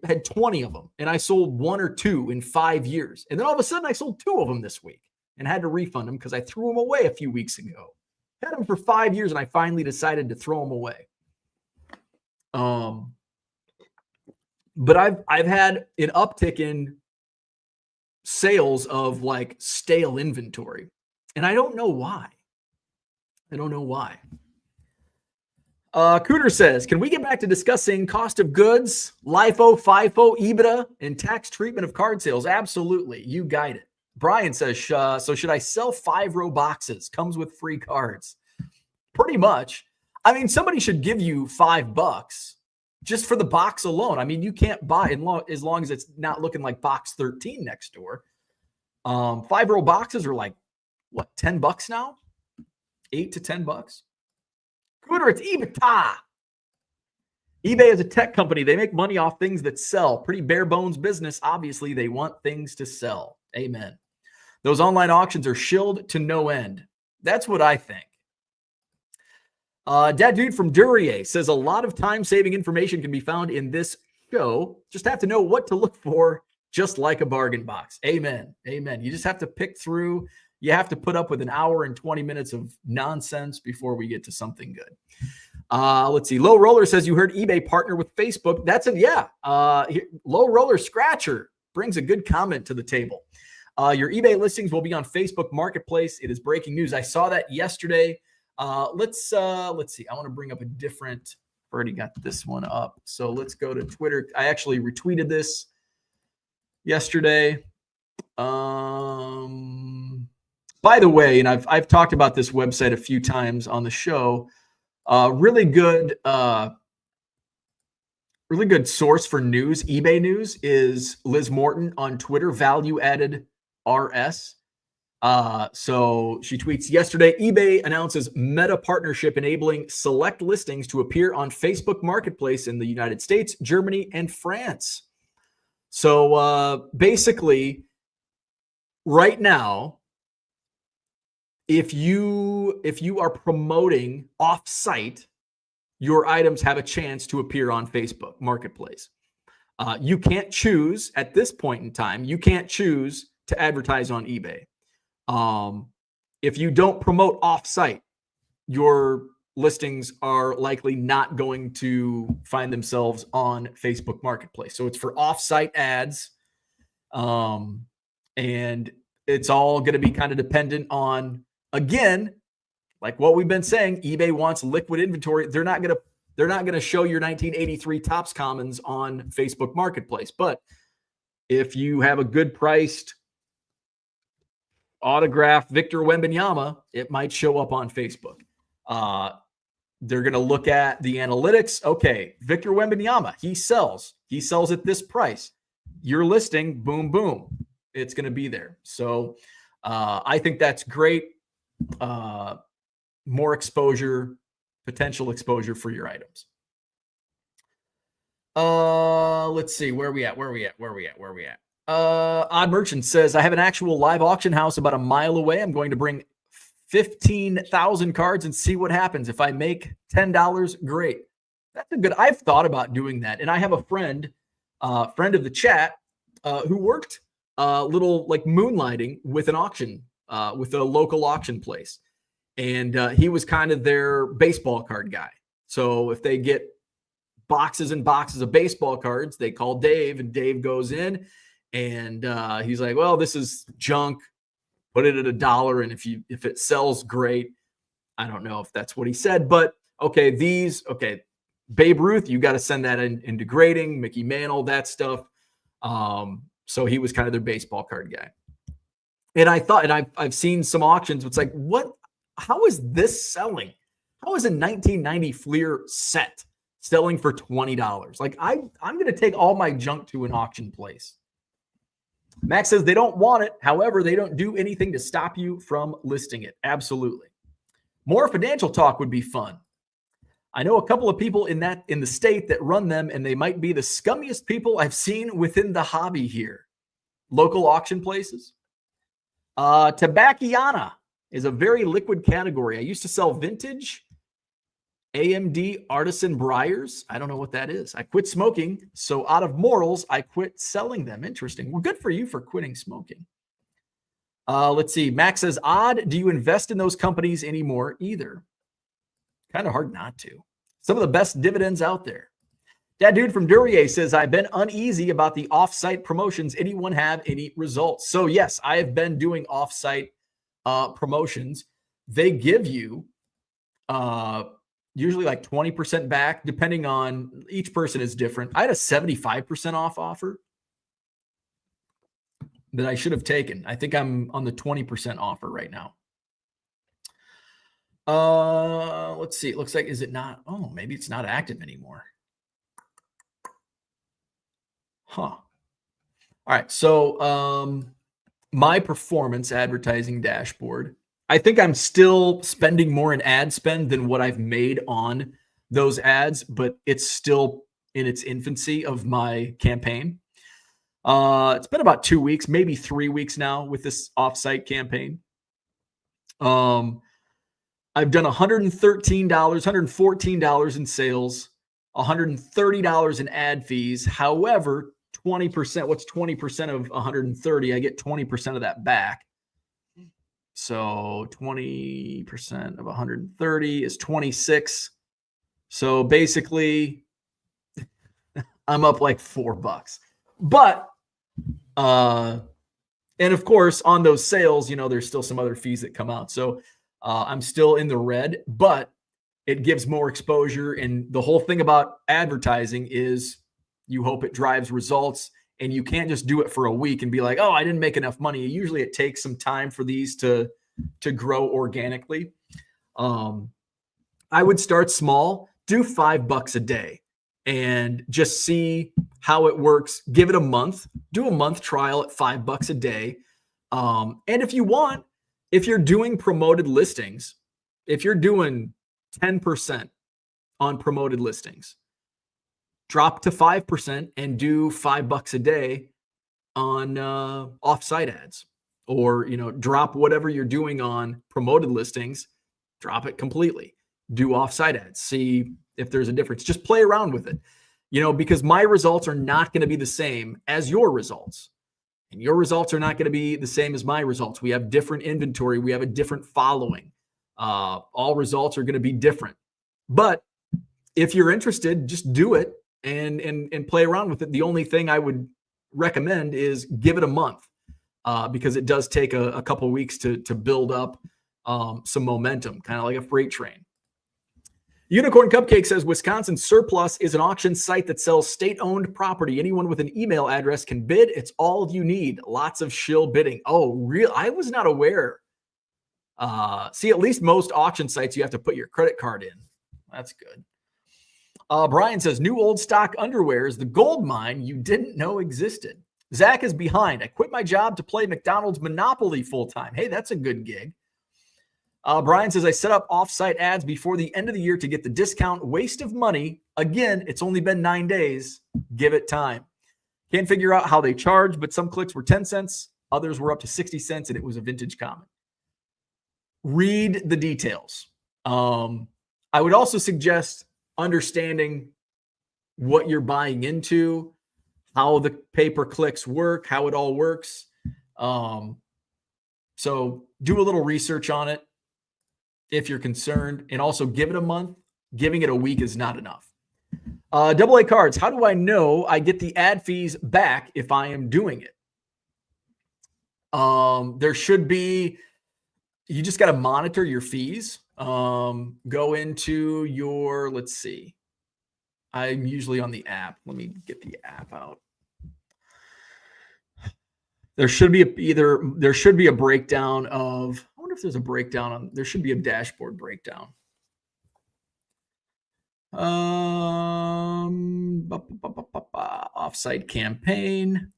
had 20 of them, and I sold 1 or 2 in 5 years. And then all of a sudden I sold 2 of them this week and had to refund them because I threw them away a few weeks ago. Had them for 5 years, and I finally decided to throw them away. But I've had an uptick in sales of like stale inventory, and I don't know why. Cooter says, can we get back to discussing cost of goods, LIFO, FIFO, EBITDA, and tax treatment of card sales? Absolutely. You guide it. Brian says, so should I sell 5-row boxes? Comes with free cards. Pretty much. I mean, somebody should give you $5 just for the box alone. I mean, you can't buy as long as it's not looking like box 13 next door. 5-row boxes are like, what, $10 now? 8 to $10. Cooter, it's EBITDA. eBay is a tech company. They make money off things that sell. Pretty bare bones business. Obviously, they want things to sell. Amen. Those online auctions are shilled to no end. That's what I think. That dude from Duryea says a lot of time-saving information can be found in this show. Just have to know what to look for, just like a bargain box. Amen. Amen. You just have to pick through. You have to put up with an hour and 20 minutes of nonsense before we get to something good. Let's see. Low Roller says you heard eBay partner with Facebook. That's it. Yeah. Low Roller Scratcher brings a good comment to the table. Your eBay listings will be on Facebook Marketplace. It is breaking news. I saw that yesterday. Let's see. I want to bring up a different. Already got this one up. So let's go to Twitter. I actually retweeted this yesterday. By the way, and I've talked about this website a few times on the show. Really good source for news. eBay news is Liz Morton on Twitter, Value Added RS. So she tweets yesterday, eBay announces Meta partnership enabling select listings to appear on Facebook Marketplace in the United States, Germany, and France. So basically, right now, if you are promoting off-site, your items have a chance to appear on Facebook Marketplace. You can't choose at this point in time. You can't choose to advertise on eBay. If you don't promote off-site, your listings are likely not going to find themselves on Facebook Marketplace. So it's for off-site ads, and it's all going to be kind of dependent on, again, like what we've been saying, eBay wants liquid inventory. They're not going to show your 1983 Topps Commons on Facebook Marketplace. But if you have a good priced autographed Victor Wembanyama, it might show up on Facebook. They're going to look at the analytics. Okay, Victor Wembanyama, he sells at this price. Your listing, boom, boom, it's going to be there. So I think that's great. More exposure, potential exposure for your items. Let's see, where are we at? Odd Merchant says, I have an actual live auction house about a mile away. I'm going to bring 15,000 cards and see what happens. If I make $10, great. That's a good, I've thought about doing that. And I have a friend of the chat, who worked little like moonlighting with an auction, with a local auction place. And he was kind of their baseball card guy. So if they get boxes and boxes of baseball cards, they call Dave, and Dave goes in and he's like, well, this is junk. Put it at $1. And if it sells, great. I don't know if that's what he said, but okay, Babe Ruth, you got to send that into grading, Mickey Mantle, that stuff. So he was kind of their baseball card guy. And I thought, and I've seen some auctions. It's like, how is this selling? How is a 1990 Fleer set selling for $20? Like I'm going to take all my junk to an auction place. Max says they don't want it. However, they don't do anything to stop you from listing it. Absolutely. More financial talk would be fun. I know a couple of people in the state that run them, and they might be the scummiest people I've seen within the hobby here. Local auction places. Tobacciana is a very liquid category. I used to sell vintage AMD Artisan Briars. I don't know what that is. I quit smoking, so out of morals, I quit selling them. Interesting. Well, good for you for quitting smoking. Let's see. Max says, odd, do you invest in those companies anymore either? Kind of hard not to. Some of the best dividends out there. That dude from Duryea says, I've been uneasy about the off-site promotions. Anyone have any results? So yes, I have been doing off-site promotions. They give you usually like 20% back, depending on, each person is different. I had a 75% off offer that I should have taken. I think I'm on the 20% offer right now. Let's see. It looks like, is it not? Oh, maybe it's not active anymore. Huh. All right. So my performance advertising dashboard, I think I'm still spending more in ad spend than what I've made on those ads, but it's still in its infancy of my campaign. It's been about 2 weeks, maybe 3 weeks now with this offsite campaign. I've done $113, $114 in sales, $130 in ad fees. However, 20%, what's 20% of 130? I get 20% of that back. So 20% of 130 is 26. So basically, I'm up like $4. But, and of course, on those sales, there's still some other fees that come out. So I'm still in the red, but it gives more exposure. And the whole thing about advertising is you hope it drives results, and you can't just do it for a week and be like, oh, I didn't make enough money. Usually it takes some time for these to grow organically. I would start small, do $5 a day and just see how it works. Give it a month, do a month trial at $5 a day. And if you want, if you're doing promoted listings, if you're doing 10% on promoted listings, drop to 5% and do $5 a day on off-site ads, or drop whatever you're doing on promoted listings, drop it completely, do off-site ads, see if there's a difference. Just play around with it, because my results are not going to be the same as your results, and your results are not going to be the same as my results. We have different inventory, we have a different following. All results are going to be different. But if you're interested, just do it and play around with it. The only thing I would recommend is give it a month, because it does take a couple of weeks to build up some momentum, kind of like a freight train. Unicorn Cupcake says Wisconsin Surplus is an auction site that sells state-owned property. Anyone with an email address can bid. It's all you need. Lots of shill bidding. Oh, real? I was not aware. See, at least most auction sites, you have to put your credit card in. That's good. Brian says, new old stock underwear is the gold mine you didn't know existed. Zach is behind. I quit my job to play McDonald's Monopoly full-time. Hey, that's a good gig. Brian says, I set up off-site ads before the end of the year to get the discount. Waste of money. Again, it's only been 9 days. Give it time. Can't figure out how they charge, but some clicks were 10 cents. Others were up to 60 cents, and it was a vintage comment. Read the details. I would also suggest understanding what you're buying into, how the pay-per-clicks work, how it all works. So do a little research on it if you're concerned, and also give it a month. Giving it a week is not enough. AA Cards, how do I know I get the ad fees back if I am doing it? There should be, you just got to monitor your fees. Go into your, let's see. I'm usually on the app. Let me get the app out. There should be a breakdown of, I wonder if there's a breakdown on, there should be a dashboard breakdown. Offsite campaign.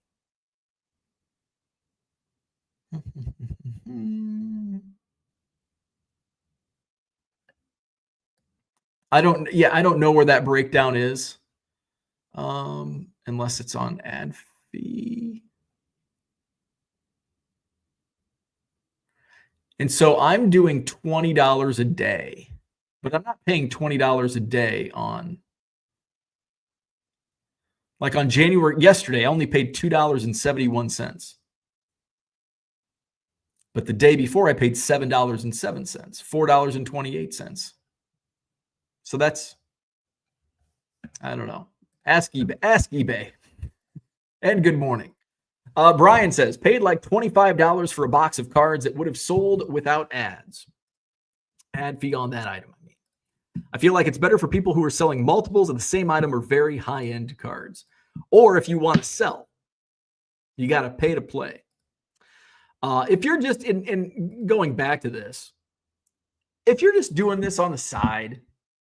I don't know where that breakdown is. Unless it's on ad fee. And so I'm doing $20 a day, but I'm not paying $20 a day on, like on yesterday, I only paid $2.71. But the day before I paid $7.07, $4.28. So that's, I don't know. Ask eBay. And good morning. Brian says, paid like $25 for a box of cards that would have sold without ads. Ad fee on that item. I feel like it's better for people who are selling multiples of the same item or very high-end cards. Or if you want to sell, you got to pay to play. If you're just in going back to this, if you're just doing this on the side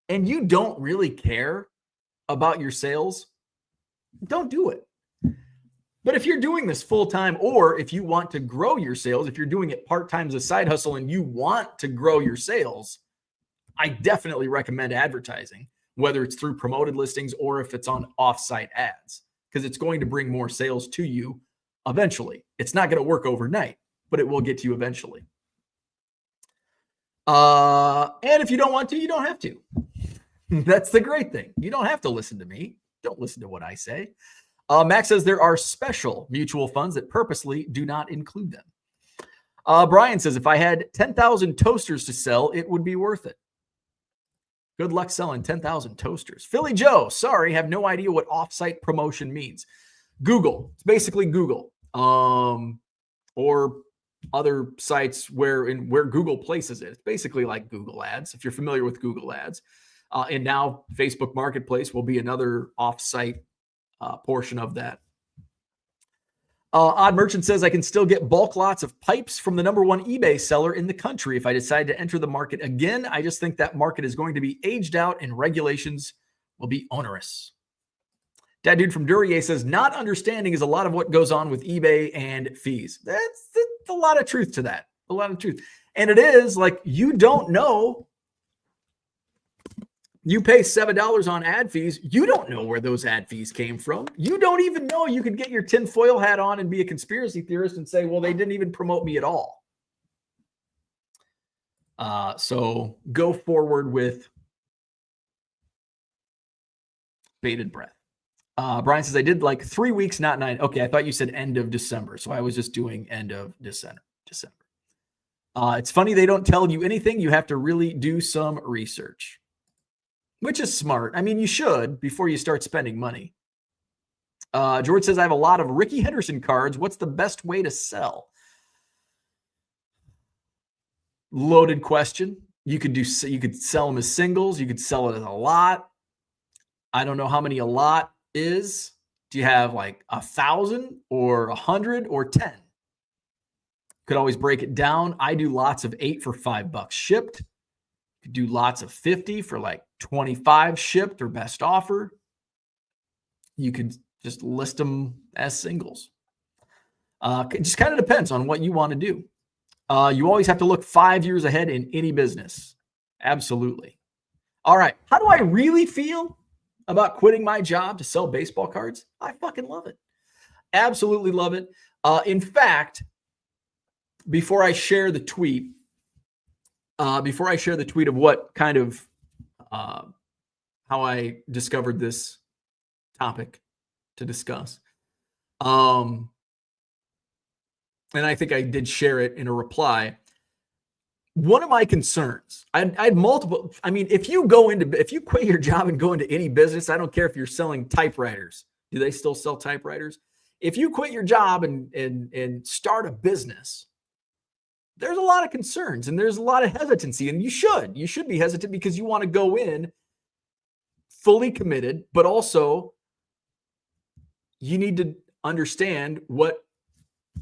and you don't really care about your sales, don't do it. But if you're doing this full time, or if you want to grow your sales, if you're doing it part-time as a side hustle and you want to grow your sales, I definitely recommend advertising. whether it's through promoted listings or if it's on offsite ads, because it's going to bring more sales to you eventually. It's not going to work overnight, but it will get to you eventually. And if you don't want to, you don't have to. That's the great thing. You don't have to listen to me. Don't listen to what I say. Max says there are special mutual funds that purposely do not include them. Brian says, if I had 10,000 toasters to sell, it would be worth it. Good luck selling 10,000 toasters. Philly Joe, sorry, have no idea what offsite promotion means. Google. It's basically Google. Or other sites where Google places it. It's basically like Google Ads, if you're familiar with Google Ads. And now Facebook Marketplace will be another offsite portion of that. Odd Merchant says, I can still get bulk lots of pipes from the #1 eBay seller in the country if I decide to enter the market again. I just think that market is going to be aged out and regulations will be onerous. That dude from Duryea says, not understanding is a lot of what goes on with eBay and fees. That's a lot of truth to that. A lot of truth. And it is like, you don't know. You pay $7 on ad fees. You don't know where those ad fees came from. You don't even know you could get your tinfoil hat on and be a conspiracy theorist and say, well, they didn't even promote me at all. So go forward with bated breath. Brian says, I did like 3 weeks, not 9. Okay, I thought you said end of December. So I was just doing end of December. It's funny they don't tell you anything. You have to really do some research. Which is smart. I mean, you should before you start spending money. George says, I have a lot of Ricky Henderson cards. What's the best way to sell? Loaded question. You could sell them as singles. You could sell it as a lot. I don't know how many a lot is. Do you have like 1,000 or 100 or 10? Could always break it down. I do lots of 8 for $5 shipped. Could do lots of 50 for like 25 shipped or best offer. You could just list them as singles. It just kind of depends on what you want to do. You always have to look 5 years ahead in any business. Absolutely. All right. How do I really feel about quitting my job to sell baseball cards? I fucking love it. Absolutely love it. In fact, before I share the tweet of what kind of how I discovered this topic to discuss, and I think I did share it in a reply. One of my concerns, I had multiple. I mean, if you quit your job and go into any business, I don't care if you're selling typewriters. Do they still sell typewriters? If you quit your job and start a business, there's a lot of concerns and there's a lot of hesitancy, and you should be hesitant because you want to go in fully committed, but also you need to understand what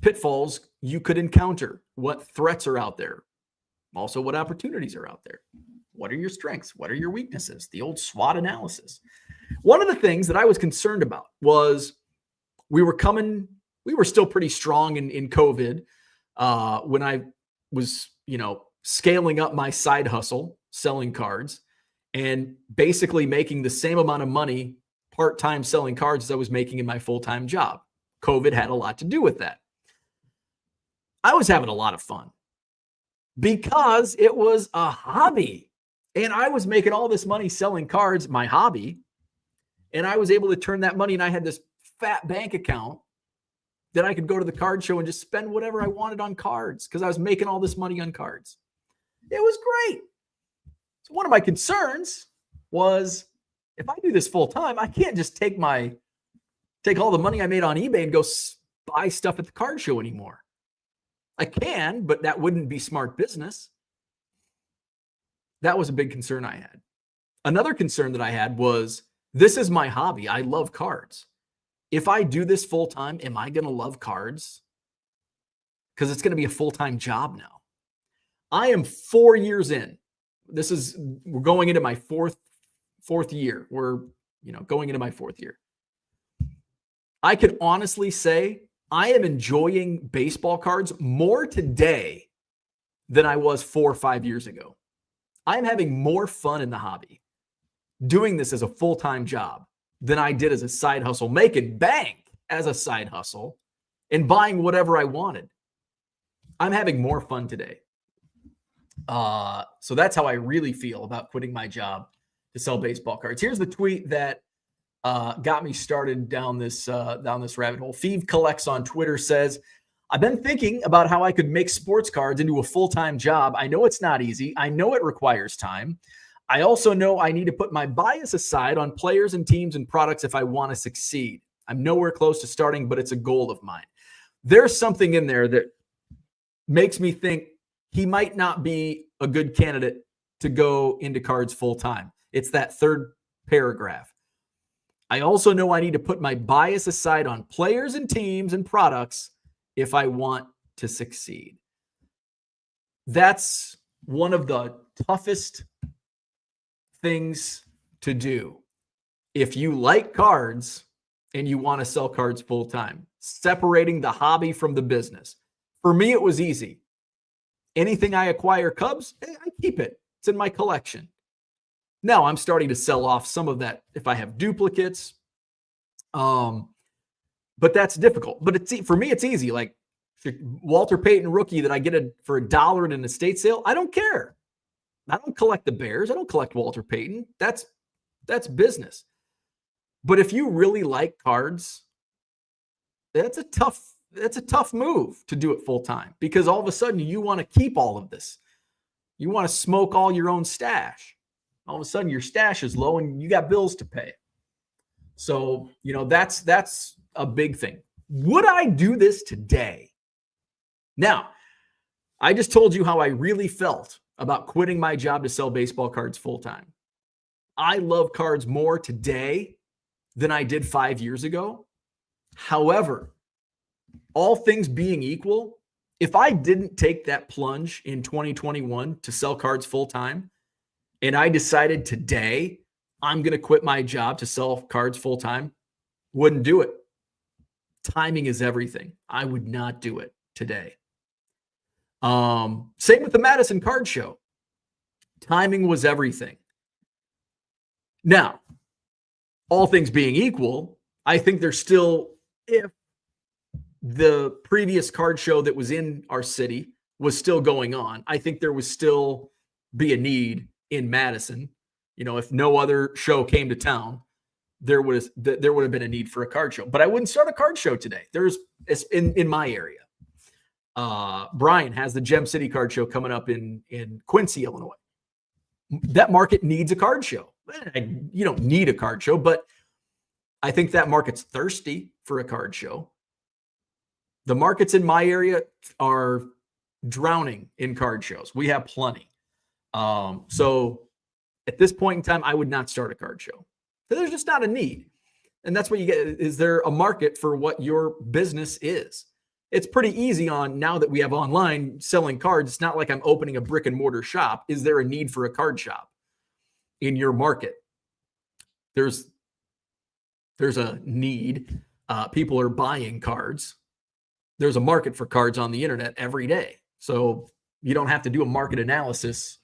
pitfalls you could encounter, what threats are out there, also what opportunities are out there. What are your strengths? What are your weaknesses? The old SWOT analysis. One of the things that I was concerned about was we were still pretty strong in COVID when I was, scaling up my side hustle, selling cards, and basically making the same amount of money part-time selling cards as I was making in my full-time job. COVID had a lot to do with that. I was having a lot of fun because it was a hobby, and I was making all this money selling cards, my hobby, and I was able to turn that money, and I had this fat bank account that I could go to the card show and just spend whatever I wanted on cards because I was making all this money on cards. It was great. So one of my concerns was, if I do this full time, I can't just take all the money I made on eBay and go buy stuff at the card show anymore. I can, but that wouldn't be smart business. That was a big concern I had. Another concern that I had was, this is my hobby. I love cards. If I do this full time, am I going to love cards? Because it's going to be a full-time job now. I am 4 years in. We're going into my fourth year. We're, going into my fourth year. I could honestly say I am enjoying baseball cards more today than I was 4 or 5 years ago. I'm having more fun in the hobby doing this as a full-time job than I did as a side hustle, making bank as a side hustle and buying whatever I wanted. I'm having more fun today. So that's how I really feel about quitting my job to sell baseball cards. Here's the tweet that got me started down this rabbit hole. Feeve Collects on Twitter says, I've been thinking about how I could make sports cards into a full-time job. I know it's not easy. I know it requires time. I also know I need to put my bias aside on players and teams and products if I want to succeed. I'm nowhere close to starting, but it's a goal of mine. There's something in there that makes me think he might not be a good candidate to go into cards full-time. It's that third paragraph. I also know I need to put my bias aside on players and teams and products if I want to succeed. That's one of the toughest things to do if you like cards and you want to sell cards full time, separating the hobby from the business. For me, it was easy. Anything I acquire Cubs, I keep it. It's in my collection. Now I'm starting to sell off some of that if I have duplicates. But that's difficult. But for me, it's easy. Like Walter Payton rookie that I get for $1 in an estate sale, I don't care. I don't collect the Bears. I don't collect Walter Payton. That's business. But if you really like cards, that's a tough move to do it full time, because all of a sudden you want to keep all of this. You want to smoke all your own stash. All of a sudden your stash is low and you got bills to pay. So, that's a big thing. Would I do this today? Now, I just told you how I really felt about quitting my job to sell baseball cards full time. I love cards more today than I did 5 years ago. However, all things being equal, if I didn't take that plunge in 2021 to sell cards full time, and I decided today I'm going to quit my job to sell cards full time, wouldn't do it. Timing is everything. I would not do it today. Same with the Madison Card Show. Timing was everything. Now, all things being equal, I think there's still, if the previous card show that was in our city was still going on, I think there would still be a need in Madison. If no other show came to town, there would have been a need for a card show. But I wouldn't start a card show today. There's in my area. Brian has the Gem City Card Show coming up in Quincy, Illinois. That market needs a card show. You don't need a card show, but I think that market's thirsty for a card show. The markets in my area are drowning in card shows. We have plenty. So at this point in time, I would not start a card show. There's just not a need. And that's what you get. Is there a market for what your business is? It's pretty easy now that we have online selling cards. It's not like I'm opening a brick and mortar shop. Is there a need for a card shop in your market? There's a need. People are buying cards. There's a market for cards on the internet every day. So you don't have to do a market analysis,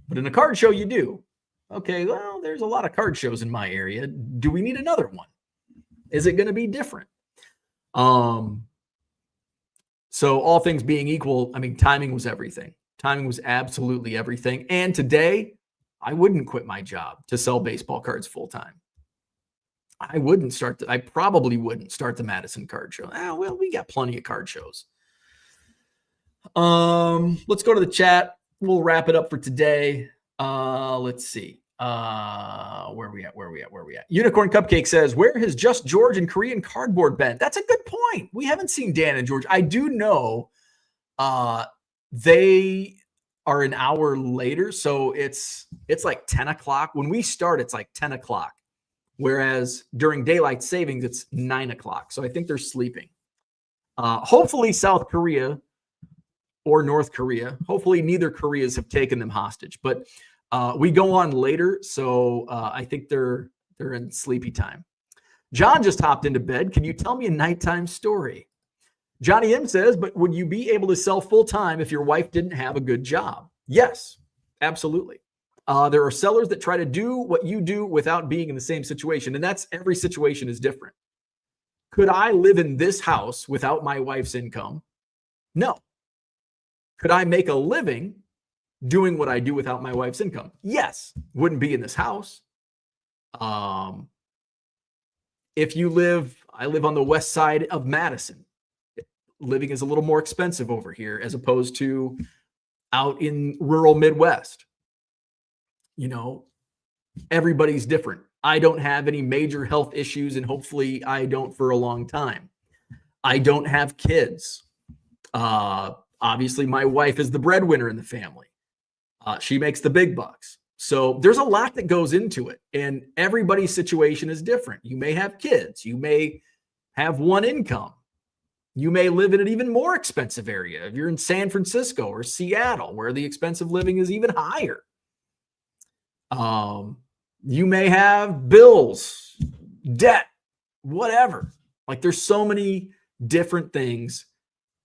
but in a card show you do. Okay, well, there's a lot of card shows in my area. Do we need another one? Is it going to be different? So all things being equal, timing was everything. Timing was absolutely everything. And today, I wouldn't quit my job to sell baseball cards full time. I probably wouldn't start the Madison Card Show. Well, we got plenty of card shows. Let's go to the chat. We'll wrap it up for today. Let's see. Where we at? Unicorn Cupcake says, where has Just George and Korean Cardboard been? That's a good point. We haven't seen Dan and George. I do know they are an hour later. So it's like 10 o'clock. When we start, it's like 10 o'clock. Whereas during daylight savings, it's 9 o'clock. So I think they're sleeping. Hopefully South Korea or North Korea, hopefully neither Koreas have taken them hostage, but we go on later. So I think they're in sleepy time. John just hopped into bed. Can you tell me a nighttime story? Johnny M says, but would you be able to sell full time if your wife didn't have a good job? Yes, absolutely. There are sellers that try to do what you do without being in the same situation. And that's every situation is different. Could I live in this house without my wife's income? No. Could I make a living doing what I do without my wife's income? Yes. Wouldn't be in this house. If you live, I live on the west side of Madison. Living is a little more expensive over here as opposed to out in rural Midwest. You know, everybody's different. I don't have any major health issues, and hopefully I don't for a long time. I don't have kids. Obviously, my wife is the breadwinner in the family. She makes the big bucks. So there's a lot that goes into it, and everybody's situation is different. You may have kids. You may have one income. You may live in an even more expensive area. If you're in San Francisco or Seattle, where the expensive living is even higher. You may have bills, debt, whatever. Like there's so many different things.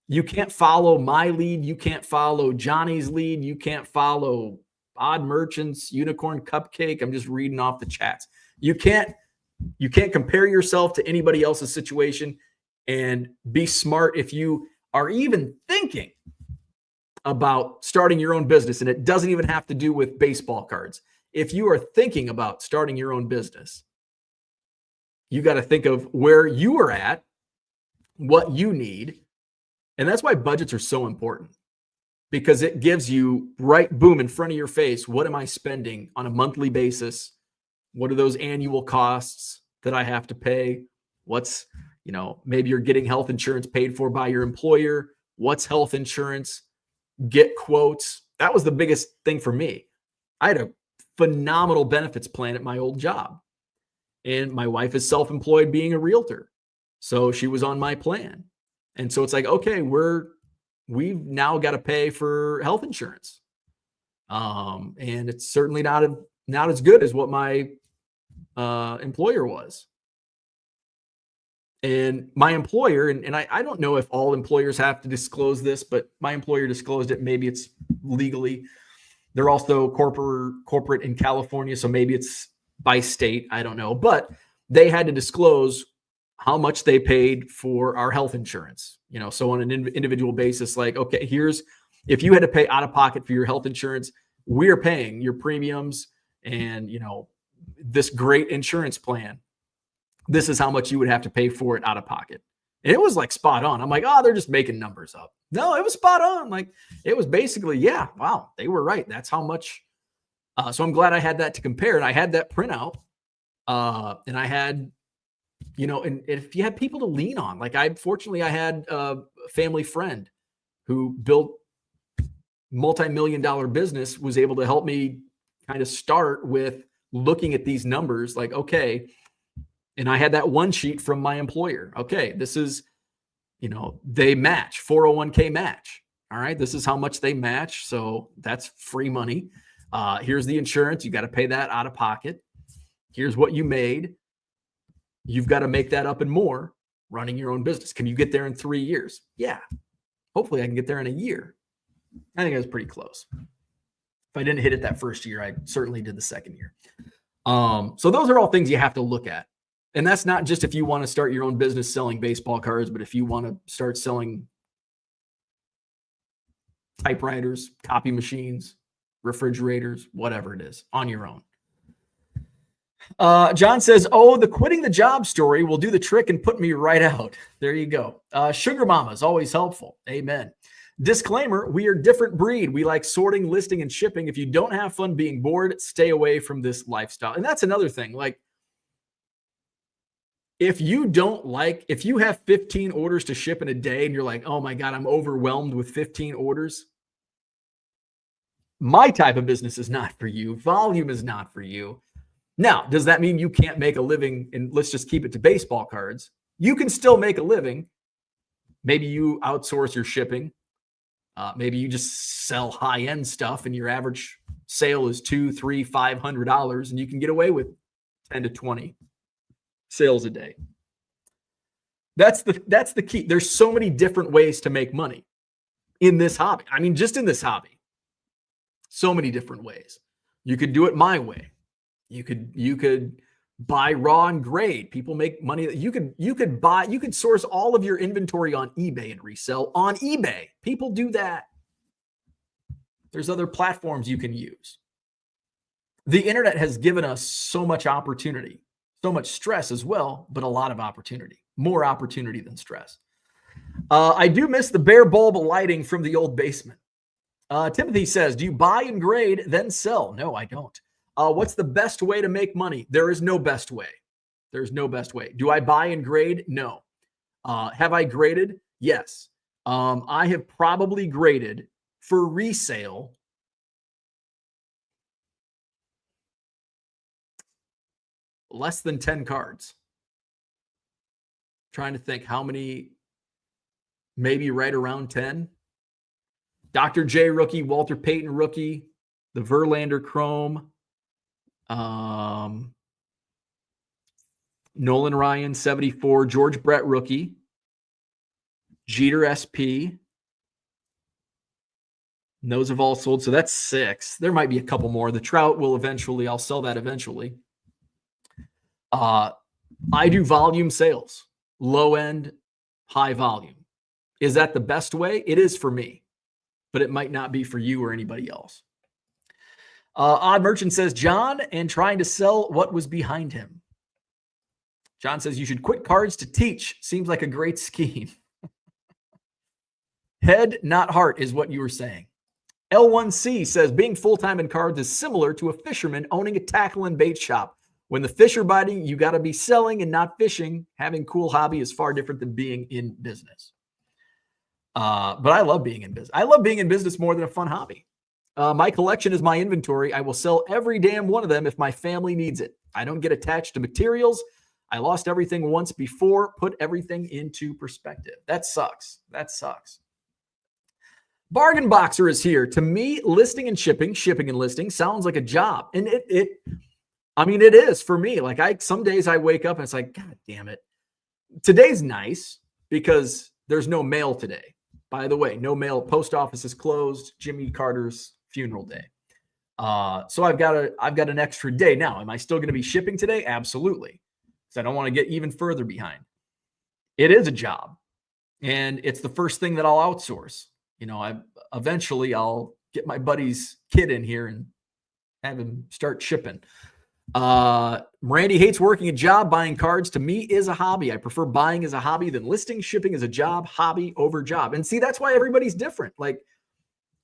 You can't follow my lead. You can't follow Johnny's lead. You can't follow Odd Merchants, Unicorn Cupcake. I'm just reading off the chats. You can't compare yourself to anybody else's situation, and be smart if you are even thinking about starting your own business. And it doesn't even have to do with baseball cards. If you are thinking about starting your own business, you got to think of where you are at, what you need. And that's why budgets are so important, because it gives you right, boom, in front of your face. What am I spending on a monthly basis? What are those annual costs that I have to pay? What's, maybe you're getting health insurance paid for by your employer. What's health insurance? Get quotes. That was the biggest thing for me. I had a phenomenal benefits plan at my old job. And my wife is self-employed being a realtor. So she was on my plan. And so it's like, okay, we've now got to pay for health insurance. And it's certainly not as good as what my employer was. And my employer, and I don't know if all employers have to disclose this, but my employer disclosed it. Maybe it's legally. They're also corporate in California, so maybe it's by state. I don't know. But they had to disclose how much they paid for our health insurance. So on an individual basis, like, okay, if you had to pay out of pocket for your health insurance, we're paying your premiums and, this great insurance plan. This is how much you would have to pay for it out of pocket. And it was like spot on. I'm like, oh, they're just making numbers up. No, it was spot on. Like it was basically, yeah, wow, they were right. That's how much. So I'm glad I had that to compare. And I had that printout. And I had, and if you had people to lean on, like I had a family friend who built multi-million-dollar business, was able to help me kind of start with looking at these numbers like, okay. And I had that one sheet from my employer. Okay, this is, they match 401k match. All right, this is how much they match. So that's free money. Here's the insurance. You got to pay that out of pocket. Here's what you made. You've got to make that up and more running your own business. Can you get there in 3 years? Yeah. Hopefully I can get there in a year. I think I was pretty close. If I didn't hit it that first year, I certainly did the second year. So those are all things you have to look at. And that's not just if you want to start your own business selling baseball cards, but if you want to start selling typewriters, copy machines, refrigerators, whatever it is, on your own. John says, oh, the quitting the job story will do the trick and put me right out. There you go. Sugar mama is always helpful. Amen. Disclaimer, we are different breed. We like sorting, listing, and shipping. If you don't have fun being bored, stay away from this lifestyle. And that's another thing. Like, if you have 15 orders to ship in a day and you're like, oh my God, I'm overwhelmed with 15 orders. My type of business is not for you. Volume is not for you. Now, does that mean you can't make a living? And let's just keep it to baseball cards. You can still make a living. Maybe you outsource your shipping. Maybe you just sell high-end stuff and your average sale is $200, $300, $500 and you can get away with 10 to 20 sales a day. That's the key. There's so many different ways to make money in this hobby. I mean, just in this hobby, so many different ways. You could do it my way. You could buy raw and grade. People make money. You could source all of your inventory on eBay and resell on eBay. People do that. There's other platforms you can use. The internet has given us so much opportunity, so much stress as well, but a lot of opportunity, more opportunity than stress. I do miss the bare bulb lighting from the old basement. Timothy says, do you buy and grade, then sell? No, I don't. What's the best way to make money? There is no best way. There's no best way. Do I buy and grade? No. Have I graded? Yes. I have probably graded for resale less than 10 cards. Trying to think how many, maybe right around 10. Dr. J rookie, Walter Payton rookie, the Verlander Chrome, Nolan Ryan 74, George Brett rookie, Jeter SP. Those have all sold. So that's 6. There might be a couple more. The Trout will eventually, I'll sell that eventually. I do volume sales, low end, high volume. Is that the best way? It is for me, but it might not be for you or anybody else. Odd Merchant says, John, and trying to sell what was behind him. John says, you should quit cards to teach. Seems like a great scheme. Head, not heart, is what you were saying. L1C says, being full-time in cards is similar to a fisherman owning a tackle and bait shop. When the fish are biting, you got to be selling and not fishing. Having cool hobby is far different than being in business. But I love being in business. I love being in business more than a fun hobby. My collection is my inventory. I will sell every damn one of them if my family needs it. I don't get attached to materials. I lost everything once before. Put everything into perspective. That sucks. That sucks. Bargain Boxer is here. To me, listing and shipping and listing sounds like a job. And it is for me. Like some days I wake up and it's like, God damn it. Today's nice because there's no mail today. By the way, no mail. Post office is closed. Jimmy Carter's funeral day. So I've got an extra day. Now, am I still going to be shipping today? Absolutely. Because I don't want to get even further behind. It is a job. And it's the first thing that I'll outsource. You know, eventually I'll get my buddy's kid in here and have him start shipping. Randy hates working a job. Buying cards to me is a hobby. I prefer buying as a hobby than listing. Shipping as a job, hobby over job. And see, that's why everybody's different. Like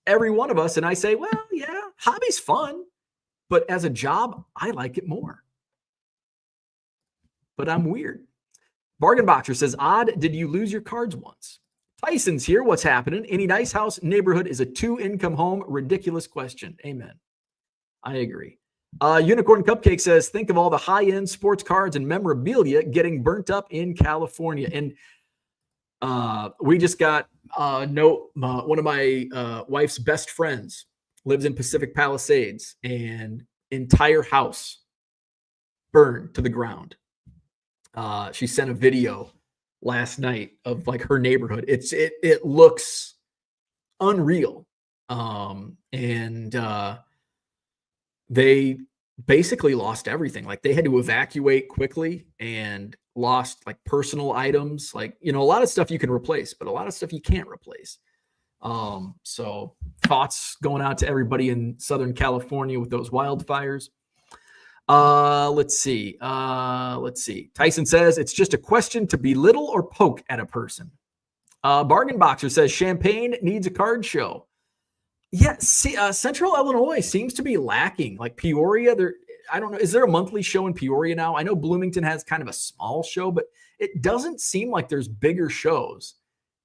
every one of us. And I say, well, yeah, hobby's fun, but as a job, I like it more. But I'm weird. Bargain Boxer says, Odd, did you lose your cards once? Tyson's here. What's happening? Any nice house neighborhood is a 2-income home. Ridiculous question. Amen. I agree. Unicorn Cupcake says, think of all the high-end sports cards and memorabilia getting burnt up in California. And we just got one of my wife's best friends lives in Pacific Palisades, and entire house burned to the ground. She sent a video last night of like her neighborhood. It looks unreal. They basically lost everything. Like they had to evacuate quickly and lost like personal items. Like, you know, a lot of stuff you can replace, but a lot of stuff you can't replace. So thoughts going out to everybody in Southern California with those wildfires. Let's see. Tyson says it's just a question to belittle or poke at a person. Bargain Boxer says Champaign needs a card show. Yeah, see, Central Illinois seems to be lacking. Like Peoria, I don't know. Is there a monthly show in Peoria now? I know Bloomington has kind of a small show, but it doesn't seem like there's bigger shows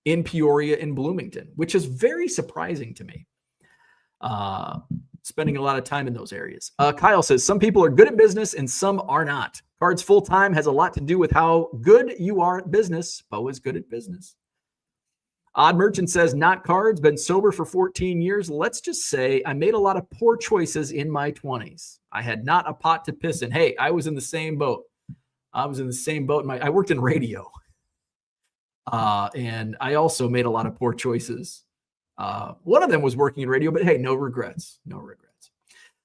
in Peoria and Bloomington, which is very surprising to me. Spending a lot of time in those areas. Kyle says some people are good at business and some are not. Cards full-time has a lot to do with how good you are at business. Bo is good at business. Odd Merchant says, not cards, been sober for 14 years. Let's just say I made a lot of poor choices in my 20s. I had not a pot to piss in. Hey, I was in the same boat. I worked in radio. And I also made a lot of poor choices. One of them was working in radio, but hey, no regrets. No regrets.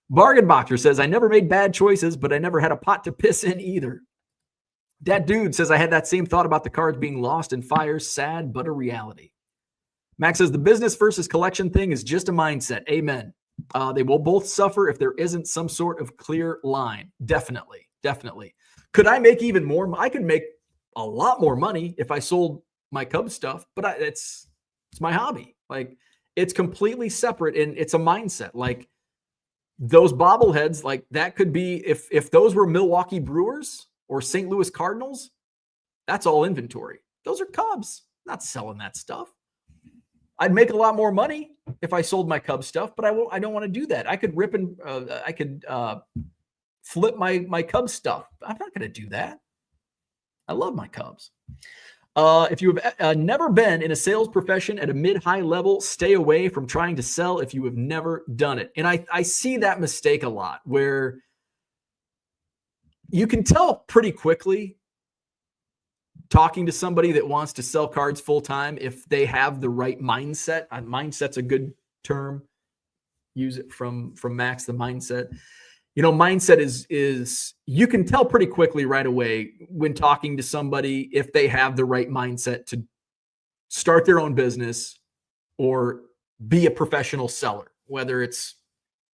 Bargain Boxer says, I never made bad choices, but I never had a pot to piss in either. That dude says, I had that same thought about the cards being lost in fires. Sad, but a reality. Max says, the business versus collection thing is just a mindset. Amen. They will both suffer if there isn't some sort of clear line. Definitely. Could I make even more? I could make a lot more money if I sold my Cubs stuff, but it's my hobby. Like, it's completely separate, and it's a mindset. Like, those bobbleheads, like, that could be, if those were Milwaukee Brewers or St. Louis Cardinals, that's all inventory. Those are Cubs. I'm not selling that stuff. I'd make a lot more money if I sold my Cubs stuff, but I don't want to do that. I could rip and I could flip my Cubs stuff. I'm not going to do that. I love my Cubs. If you have never been in a sales profession at a mid-high level, stay away from trying to sell if you have never done it. And I see that mistake a lot, where you can tell pretty quickly, talking to somebody that wants to sell cards full-time, if they have the right mindset. Mindset's a good term. Use it from Max, the mindset. Mindset is you can tell pretty quickly right away when talking to somebody if they have the right mindset to start their own business or be a professional seller, whether it's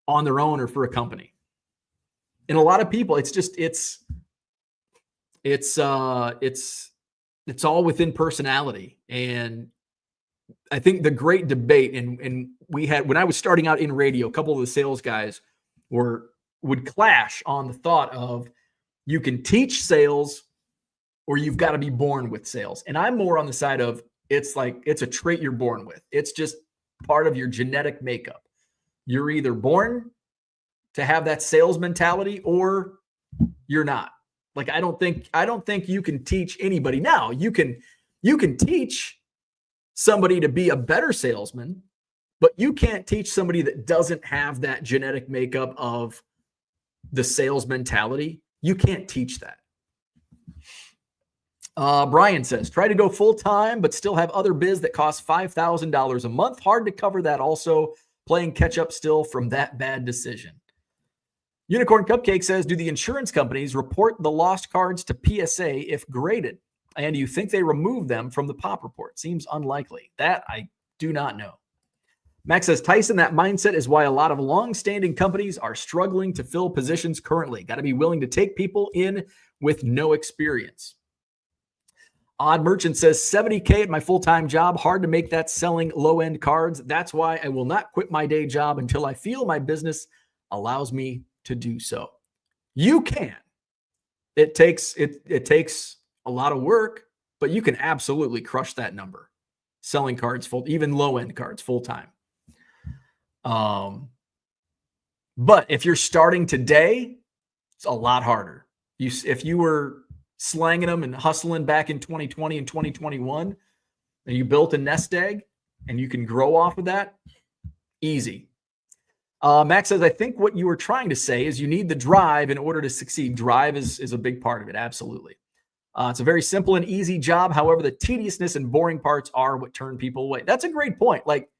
on their own or for a company. And a lot of people, it's all within personality. And I think the great debate, and we had, when I was starting out in radio, a couple of the sales guys would clash on the thought of, you can teach sales or you've got to be born with sales. And I'm more on the side of, it's a trait you're born with. It's just part of your genetic makeup. You're either born to have that sales mentality or you're not. Like, I don't think you can teach anybody. Now, you can teach somebody to be a better salesman, but you can't teach somebody that doesn't have that genetic makeup of the sales mentality. You can't teach that. Brian says, try to go full-time, but still have other biz that costs $5,000 a month. Hard to cover that. Also playing catch up still from that bad decision. Unicorn Cupcake says, do the insurance companies report the lost cards to PSA if graded? And do you think they remove them from the pop report? Seems unlikely. That I do not know. Max says, Tyson, that mindset is why a lot of long-standing companies are struggling to fill positions currently. Got to be willing to take people in with no experience. Odd Merchant says, $70K at my full-time job. Hard to make that selling low-end cards. That's why I will not quit my day job until I feel my business allows me to do so. You can. It takes a lot of work, but you can absolutely crush that number. Selling cards even low-end cards full-time. But if you're starting today, it's a lot harder. If you were slanging them and hustling back in 2020 and 2021, and you built a nest egg and you can grow off of that, easy. Max says, I think what you were trying to say is you need the drive in order to succeed. Drive is a big part of it. Absolutely. It's a very simple and easy job. However, the tediousness and boring parts are what turn people away. That's a great point. Like,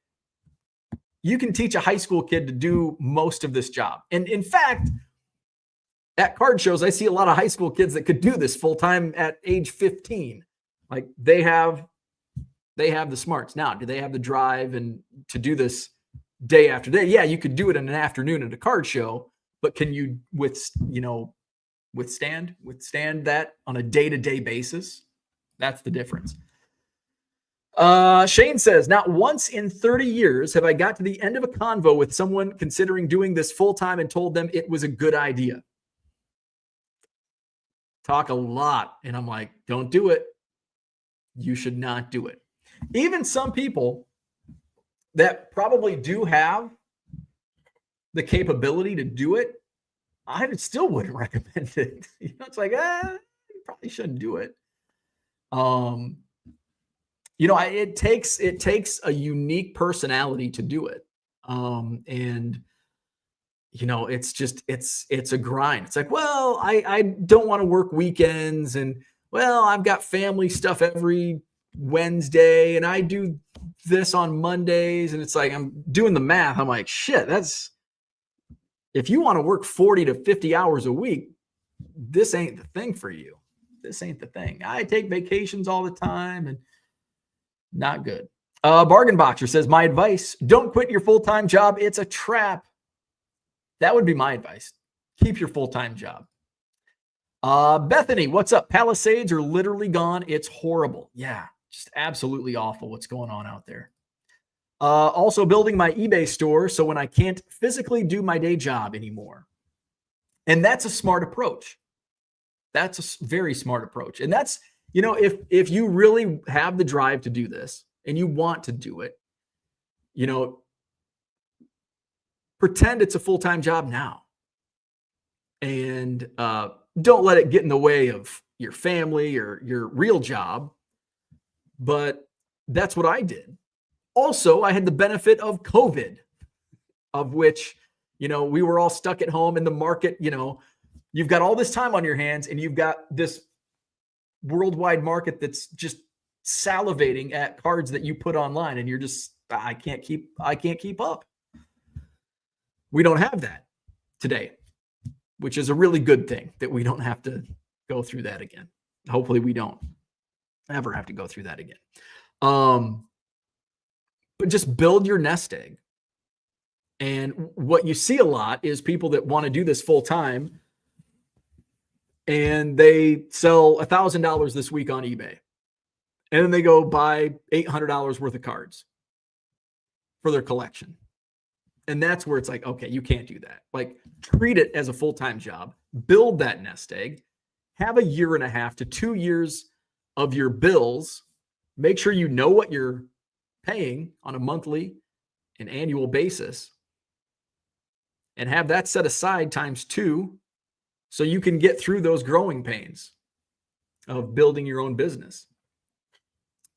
you can teach a high school kid to do most of this job. And in fact, at card shows, I see a lot of high school kids that could do this full time at age 15. Like, they have the smarts. Now, do they have the drive and to do this day after day? Yeah, you could do it in an afternoon at a card show, but can you withstand that on a day-to-day basis? That's the difference. Shane says, not once in 30 years have I got to the end of a convo with someone considering doing this full-time and told them it was a good idea. Talk a lot, and I'm like, don't do it. You should not do it. Even some people that probably do have the capability to do it, I still wouldn't recommend it. It's like, you probably shouldn't do it. It takes a unique personality to do it. And it's a grind. It's like, well, I don't want to work weekends, and well, I've got family stuff every Wednesday, and I do this on Mondays. And it's like, I'm doing the math. I'm like, shit, If you want to work 40 to 50 hours a week, this ain't the thing for you. This ain't the thing. I take vacations all the time and not good. Bargain Boxer says, my advice, don't quit your full-time job. It's a trap. That would be my advice. Keep your full-time job. Bethany, what's up? Palisades are literally gone. It's horrible. Yeah, just absolutely awful what's going on out there. Also building my eBay store so when I can't physically do my day job anymore. And that's a smart approach. That's a very smart approach. And that's, if you really have the drive to do this and you want to do it, pretend it's a full-time job now. And don't let it get in the way of your family or your real job. But that's what I did. Also, I had the benefit of COVID, of which, we were all stuck at home in the market. You've got all this time on your hands and you've got this worldwide market that's just salivating at cards that you put online. And you're just, I can't keep up. We don't have that today, which is a really good thing that we don't have to go through that again. Hopefully we don't ever have to go through that again. But just build your nest egg. And what you see a lot is people that want to do this full time and they sell $1,000 this week on eBay. And then they go buy $800 worth of cards for their collection. And that's where it's like, okay, you can't do that. Like, treat it as a full-time job, build that nest egg, have 1.5 to 2 years of your bills, make sure you know what you're paying on a monthly and annual basis, and have that set aside times 2 so you can get through those growing pains of building your own business.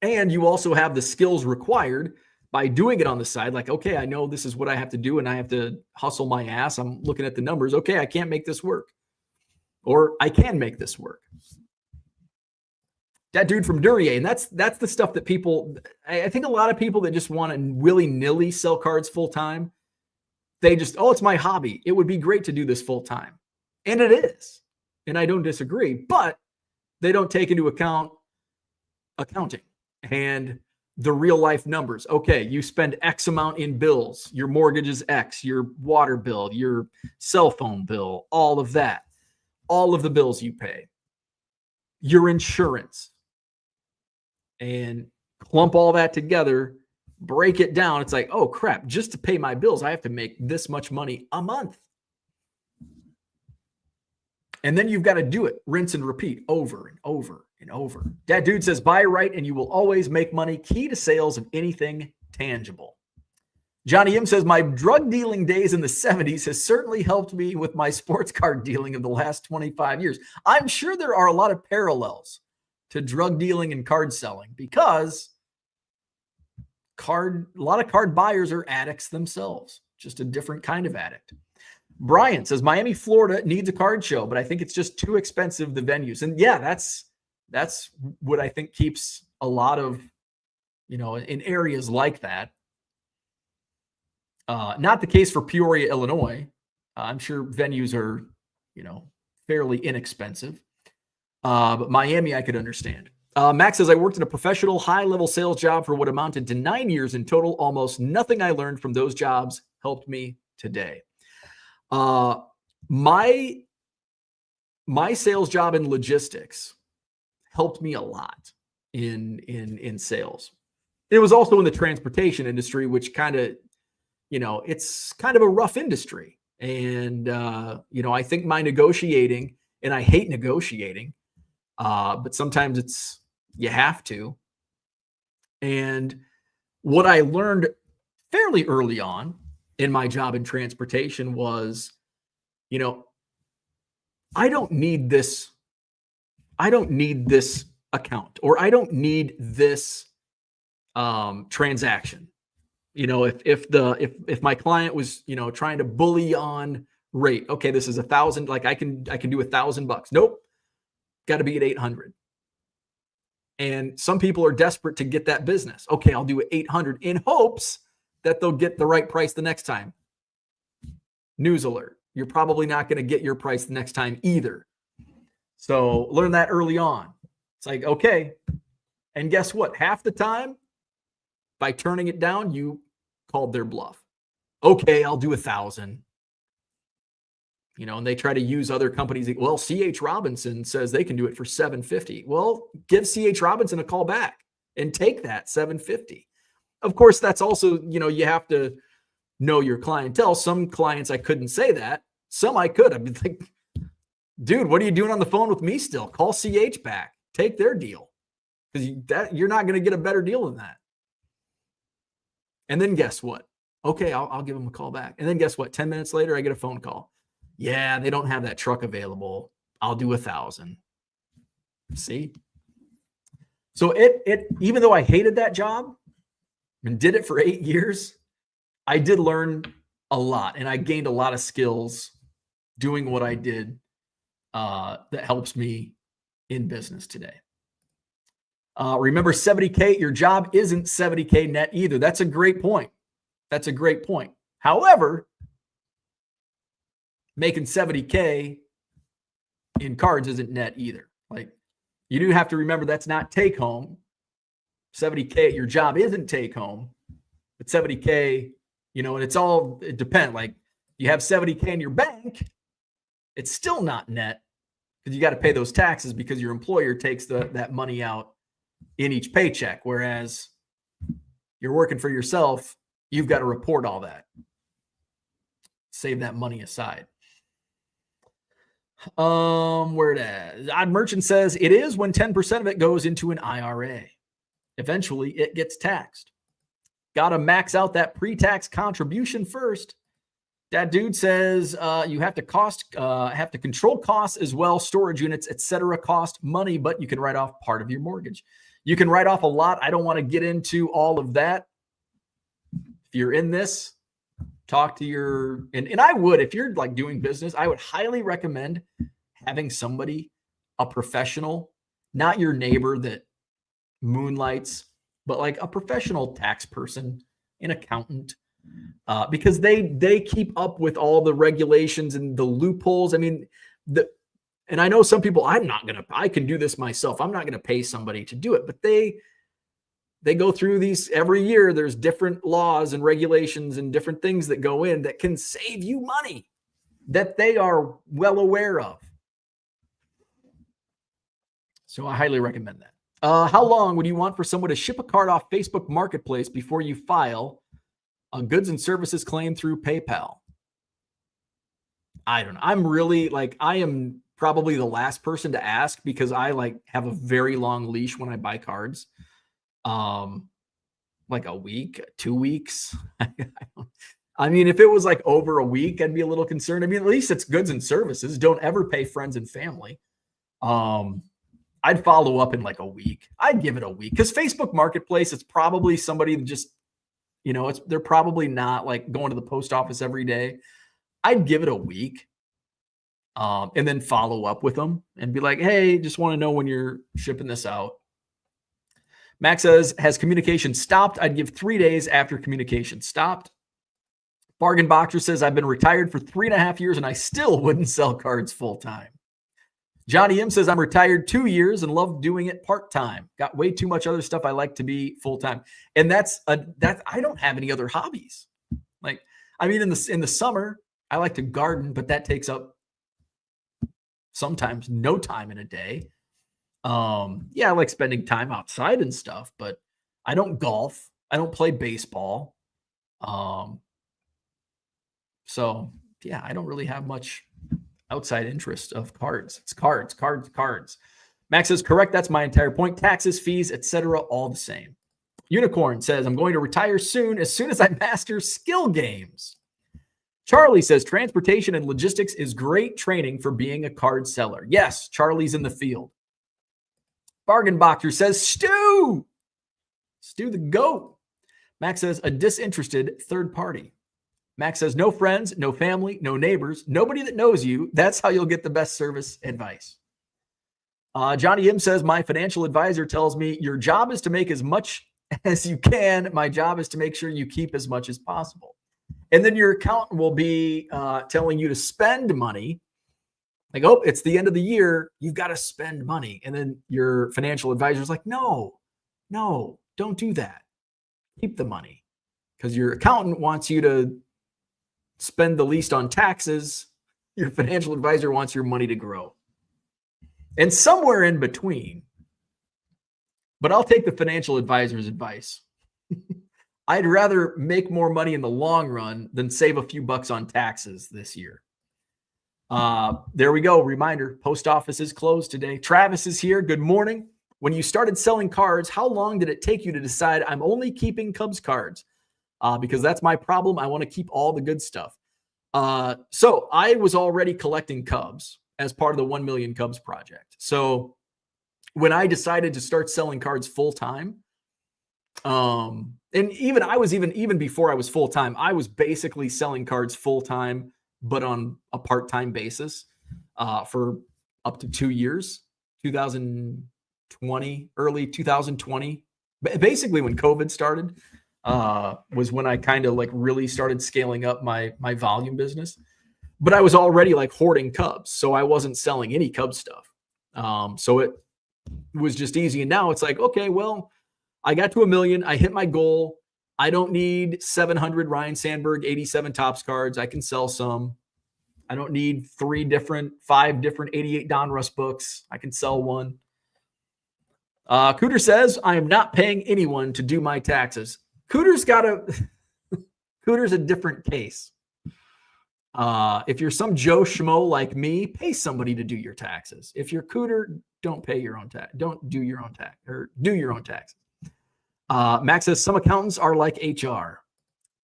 And you also have the skills required by doing it on the side. Like, okay, I know this is what I have to do and I have to hustle my ass. I'm looking at the numbers. Okay, I can't make this work. Or I can make this work. That dude from Duryea, and that's the stuff that people, I think a lot of people that just want to willy-nilly sell cards full-time, they just, it's my hobby. It would be great to do this full-time. And it is. And I don't disagree, but they don't take into account accounting and the real life numbers. Okay, you spend X amount in bills. Your mortgage is X, your water bill, your cell phone bill, all of that, all of the bills you pay, your insurance, and clump all that together, break it down. It's like, oh crap, just to pay my bills, I have to make this much money a month. And then you've got to do it, rinse and repeat over and over and over. That dude says, buy right and you will always make money. Key to sales of anything tangible. Johnny M says, my drug dealing days in the 70s has certainly helped me with my sports card dealing of the last 25 years. I'm sure there are a lot of parallels to drug dealing and card selling because a lot of card buyers are addicts themselves, just a different kind of addict. Brian says, Miami, Florida needs a card show, but I think it's just too expensive, the venues. And yeah, that's what I think keeps a lot of, in areas like that. Not the case for Peoria, Illinois. I'm sure venues are, fairly inexpensive. But Miami, I could understand. Max says, I worked in a professional high-level sales job for what amounted to 9 years in total. Almost nothing I learned from those jobs helped me today. My sales job in logistics helped me a lot in sales. It was also in the transportation industry, which kind of, it's kind of a rough industry. And, I think my negotiating, and I hate negotiating, but sometimes you have to. And what I learned fairly early on in my job in transportation was, I don't need this account, or I don't need this transaction. If my client was, trying to bully on rate, okay, this is 1,000, like I can do $1,000. Nope. Got to be at 800. And some people are desperate to get that business. Okay, I'll do 800 in hopes that they'll get the right price the next time. News alert. you're probably not going to get your price the next time either. So learn that early on. It's like, okay. And guess what? Half the time, by turning it down, you called their bluff. Okay, I'll do 1,000. And they try to use other companies. Well, C.H. Robinson says they can do it for $750. Well, give C.H. Robinson a call back and take that $750. Of course, that's also, you have to know your clientele. Some clients I couldn't say that. Some I could. I'd be like, dude, what are you doing on the phone with me still? Call CH back. Take their deal. Because you're not going to get a better deal than that. And then guess what? Okay, I'll give them a call back. And then guess what? 10 minutes later, I get a phone call. Yeah, they don't have that truck available. I'll do 1,000. See? So it even though I hated that job and did it for 8 years, I did learn a lot, and I gained a lot of skills doing what I did that helps me in business today. Remember, 70K, your job isn't 70K net either. That's a great point. However, making 70K in cards isn't net either. Like, you do have to remember that's not take home. 70K, your job isn't take home, but 70K, and it depends. Like, you have 70K in your bank, it's still not net because you got to pay those taxes because your employer takes that money out in each paycheck. Whereas you're working for yourself, you've got to report all that. Save that money aside. Where it is. Odd Merchant says it is when 10% of it goes into an IRA. Eventually it gets taxed. Got to max out that pre-tax contribution first. That dude says you have to control costs as well, storage units, etc. cost money, but you can write off part of your mortgage. You can write off a lot. I don't want to get into all of that. If you're in this, talk to and I would, if you're like doing business, I would highly recommend having somebody, a professional, not your neighbor that moonlights, but like a professional tax person, an accountant, because they keep up with all the regulations and the loopholes. I mean, and I know some people, I can do this myself. I'm not going to pay somebody to do it, but they go through these every year. There's different laws and regulations and different things that go in that can save you money that they are well aware of. So I highly recommend that. How long would you want for someone to ship a card off Facebook Marketplace before you file a goods and services claim through PayPal? I don't know. I am probably the last person to ask because I have a very long leash when I buy cards. Like a week, 2 weeks. I mean, if it was like over a week, I'd be a little concerned. I mean, at least it's goods and services. Don't ever pay friends and family. I'd follow up in like a week. I'd give it a week because Facebook Marketplace, it's probably somebody that just, they're probably not like going to the post office every day. I'd give it a week and then follow up with them and be like, hey, just want to know when you're shipping this out. Max says, has communication stopped? I'd give 3 days after communication stopped. Bargain Boxer says, I've been retired for 3.5 years and I still wouldn't sell cards full time. Johnny M says, I'm retired 2 years and love doing it part-time. Got way too much other stuff I like to be full-time. And that's I don't have any other hobbies. Like, I mean, in the summer, I like to garden, but that takes up sometimes no time in a day. I like spending time outside and stuff, but I don't golf. I don't play baseball. So yeah, I don't really have much outside interest of cards. It's cards. Max says, correct. That's my entire point. Taxes, fees, etc. all the same. Unicorn says, I'm going to retire as soon as I master skill games. Charlie says, transportation and logistics is great training for being a card seller. Yes, Charlie's in the field. Bargain Boxer says, Stu the GOAT. Max says, a disinterested third party. Max says, no friends, no family, no neighbors, nobody that knows you. That's how you'll get the best service advice. Johnny M says, my financial advisor tells me your job is to make as much as you can. My job is to make sure you keep as much as possible. And then your accountant will be telling you to spend money. Like, oh, it's the end of the year. You've got to spend money. And then your financial advisor is like, no, don't do that. Keep the money. Because your accountant wants you to spend the least on taxes. Your financial advisor wants your money to grow. And somewhere in between. But I'll take the financial advisor's advice. I'd rather make more money in the long run than save a few bucks on taxes this year. There we go. Reminder, post office is closed today. Travis is here. Good morning. When you started selling cards, how long did it take you to decide I'm only keeping Cubs cards? Because that's my problem. I want to keep all the good stuff. So I was already collecting Cubs as part of the 1 Million Cubs project. So when I decided to start selling cards full time, and even before I was full time, I was basically selling cards full time, but on a part-time basis for up to 2 years, 2020, early 2020. Basically when COVID started was when I kind of like really started scaling up my volume business. But I was already like hoarding Cubs, so I wasn't selling any Cubs stuff. So it was just easy. And now it's like, okay, well, I got to 1 million. I hit my goal. I don't need 700 Ryan Sandberg 87 Topps cards. I can sell some. I don't need 5 different 88 Donruss books. I can sell one. Cooter says, I am not paying anyone to do my taxes. Cooter's a different case. If you're some Joe Schmo like me, pay somebody to do your taxes. If you're Cooter, don't pay your own tax. Don't do your own tax or do your own taxes. Max says some accountants are like HR.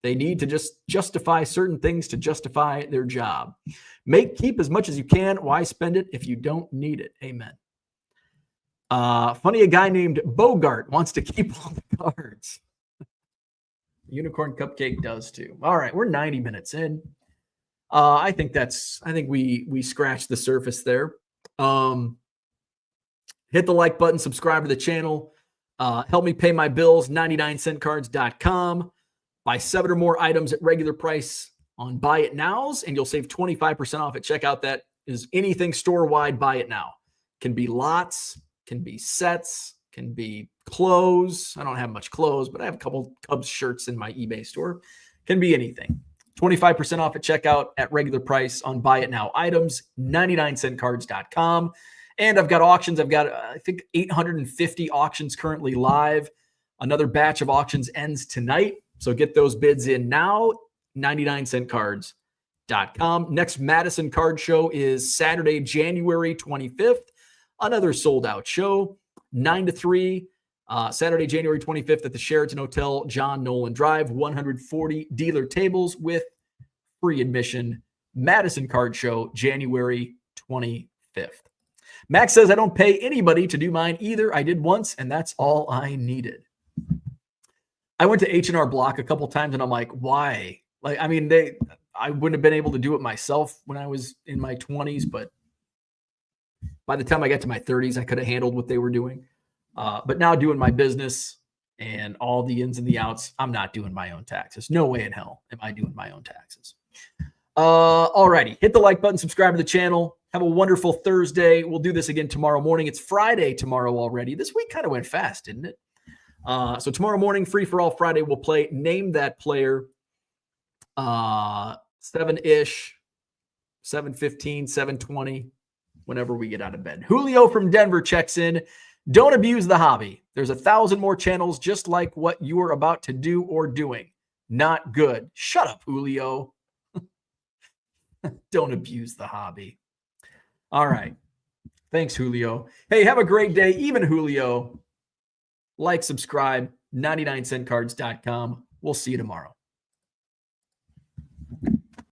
They need to just justify certain things to justify their job. Keep as much as you can. Why spend it if you don't need it? Amen. Funny, a guy named Bogart wants to keep all the cards. Unicorn Cupcake does too. All right, we're 90 minutes in. I think we scratched the surface there. Hit the like button, subscribe to the channel. Help me pay my bills, 99centcards.com. Buy 7 or more items at regular price on Buy It Nows, and you'll save 25% off at checkout. That is anything store-wide, Buy It Now. Can be lots, can be sets, can be clothes. I don't have much clothes, but I have a couple Cubs shirts in my eBay store. Can be anything. 25% off at checkout at regular price on Buy It Now items, 99centcards.com. And I've got auctions. I've got, I think, 850 auctions currently live. Another batch of auctions ends tonight. So get those bids in now, 99centcards.com. Next Madison Card Show is Saturday, January 25th. Another sold-out show, 9 to 3, Saturday, January 25th at the Sheraton Hotel, John Nolan Drive, 140 dealer tables with free admission. Madison Card Show, January 25th. Max says, I don't pay anybody to do mine either. I did once, and that's all I needed. I went to H&R Block a couple times, and I'm like, why? Like, I mean, I wouldn't have been able to do it myself when I was in my 20s, but by the time I got to my 30s, I could have handled what they were doing. But now doing my business and all the ins and the outs, I'm not doing my own taxes. No way in hell am I doing my own taxes. All righty. Hit the like button, subscribe to the channel. Have a wonderful Thursday. We'll do this again tomorrow morning. It's Friday tomorrow already. This week kind of went fast, didn't it? So tomorrow morning, Free for All Friday, we'll play Name That Player. 7-ish, 7:15, 7:20, whenever we get out of bed. Julio from Denver checks in. Don't abuse the hobby. There's 1,000 more channels just like what you are about to do or doing. Not good. Shut up, Julio. Don't abuse the hobby. All right. Thanks, Julio. Hey, have a great day. Even Julio. Like, subscribe, 99centcards.com. We'll see you tomorrow.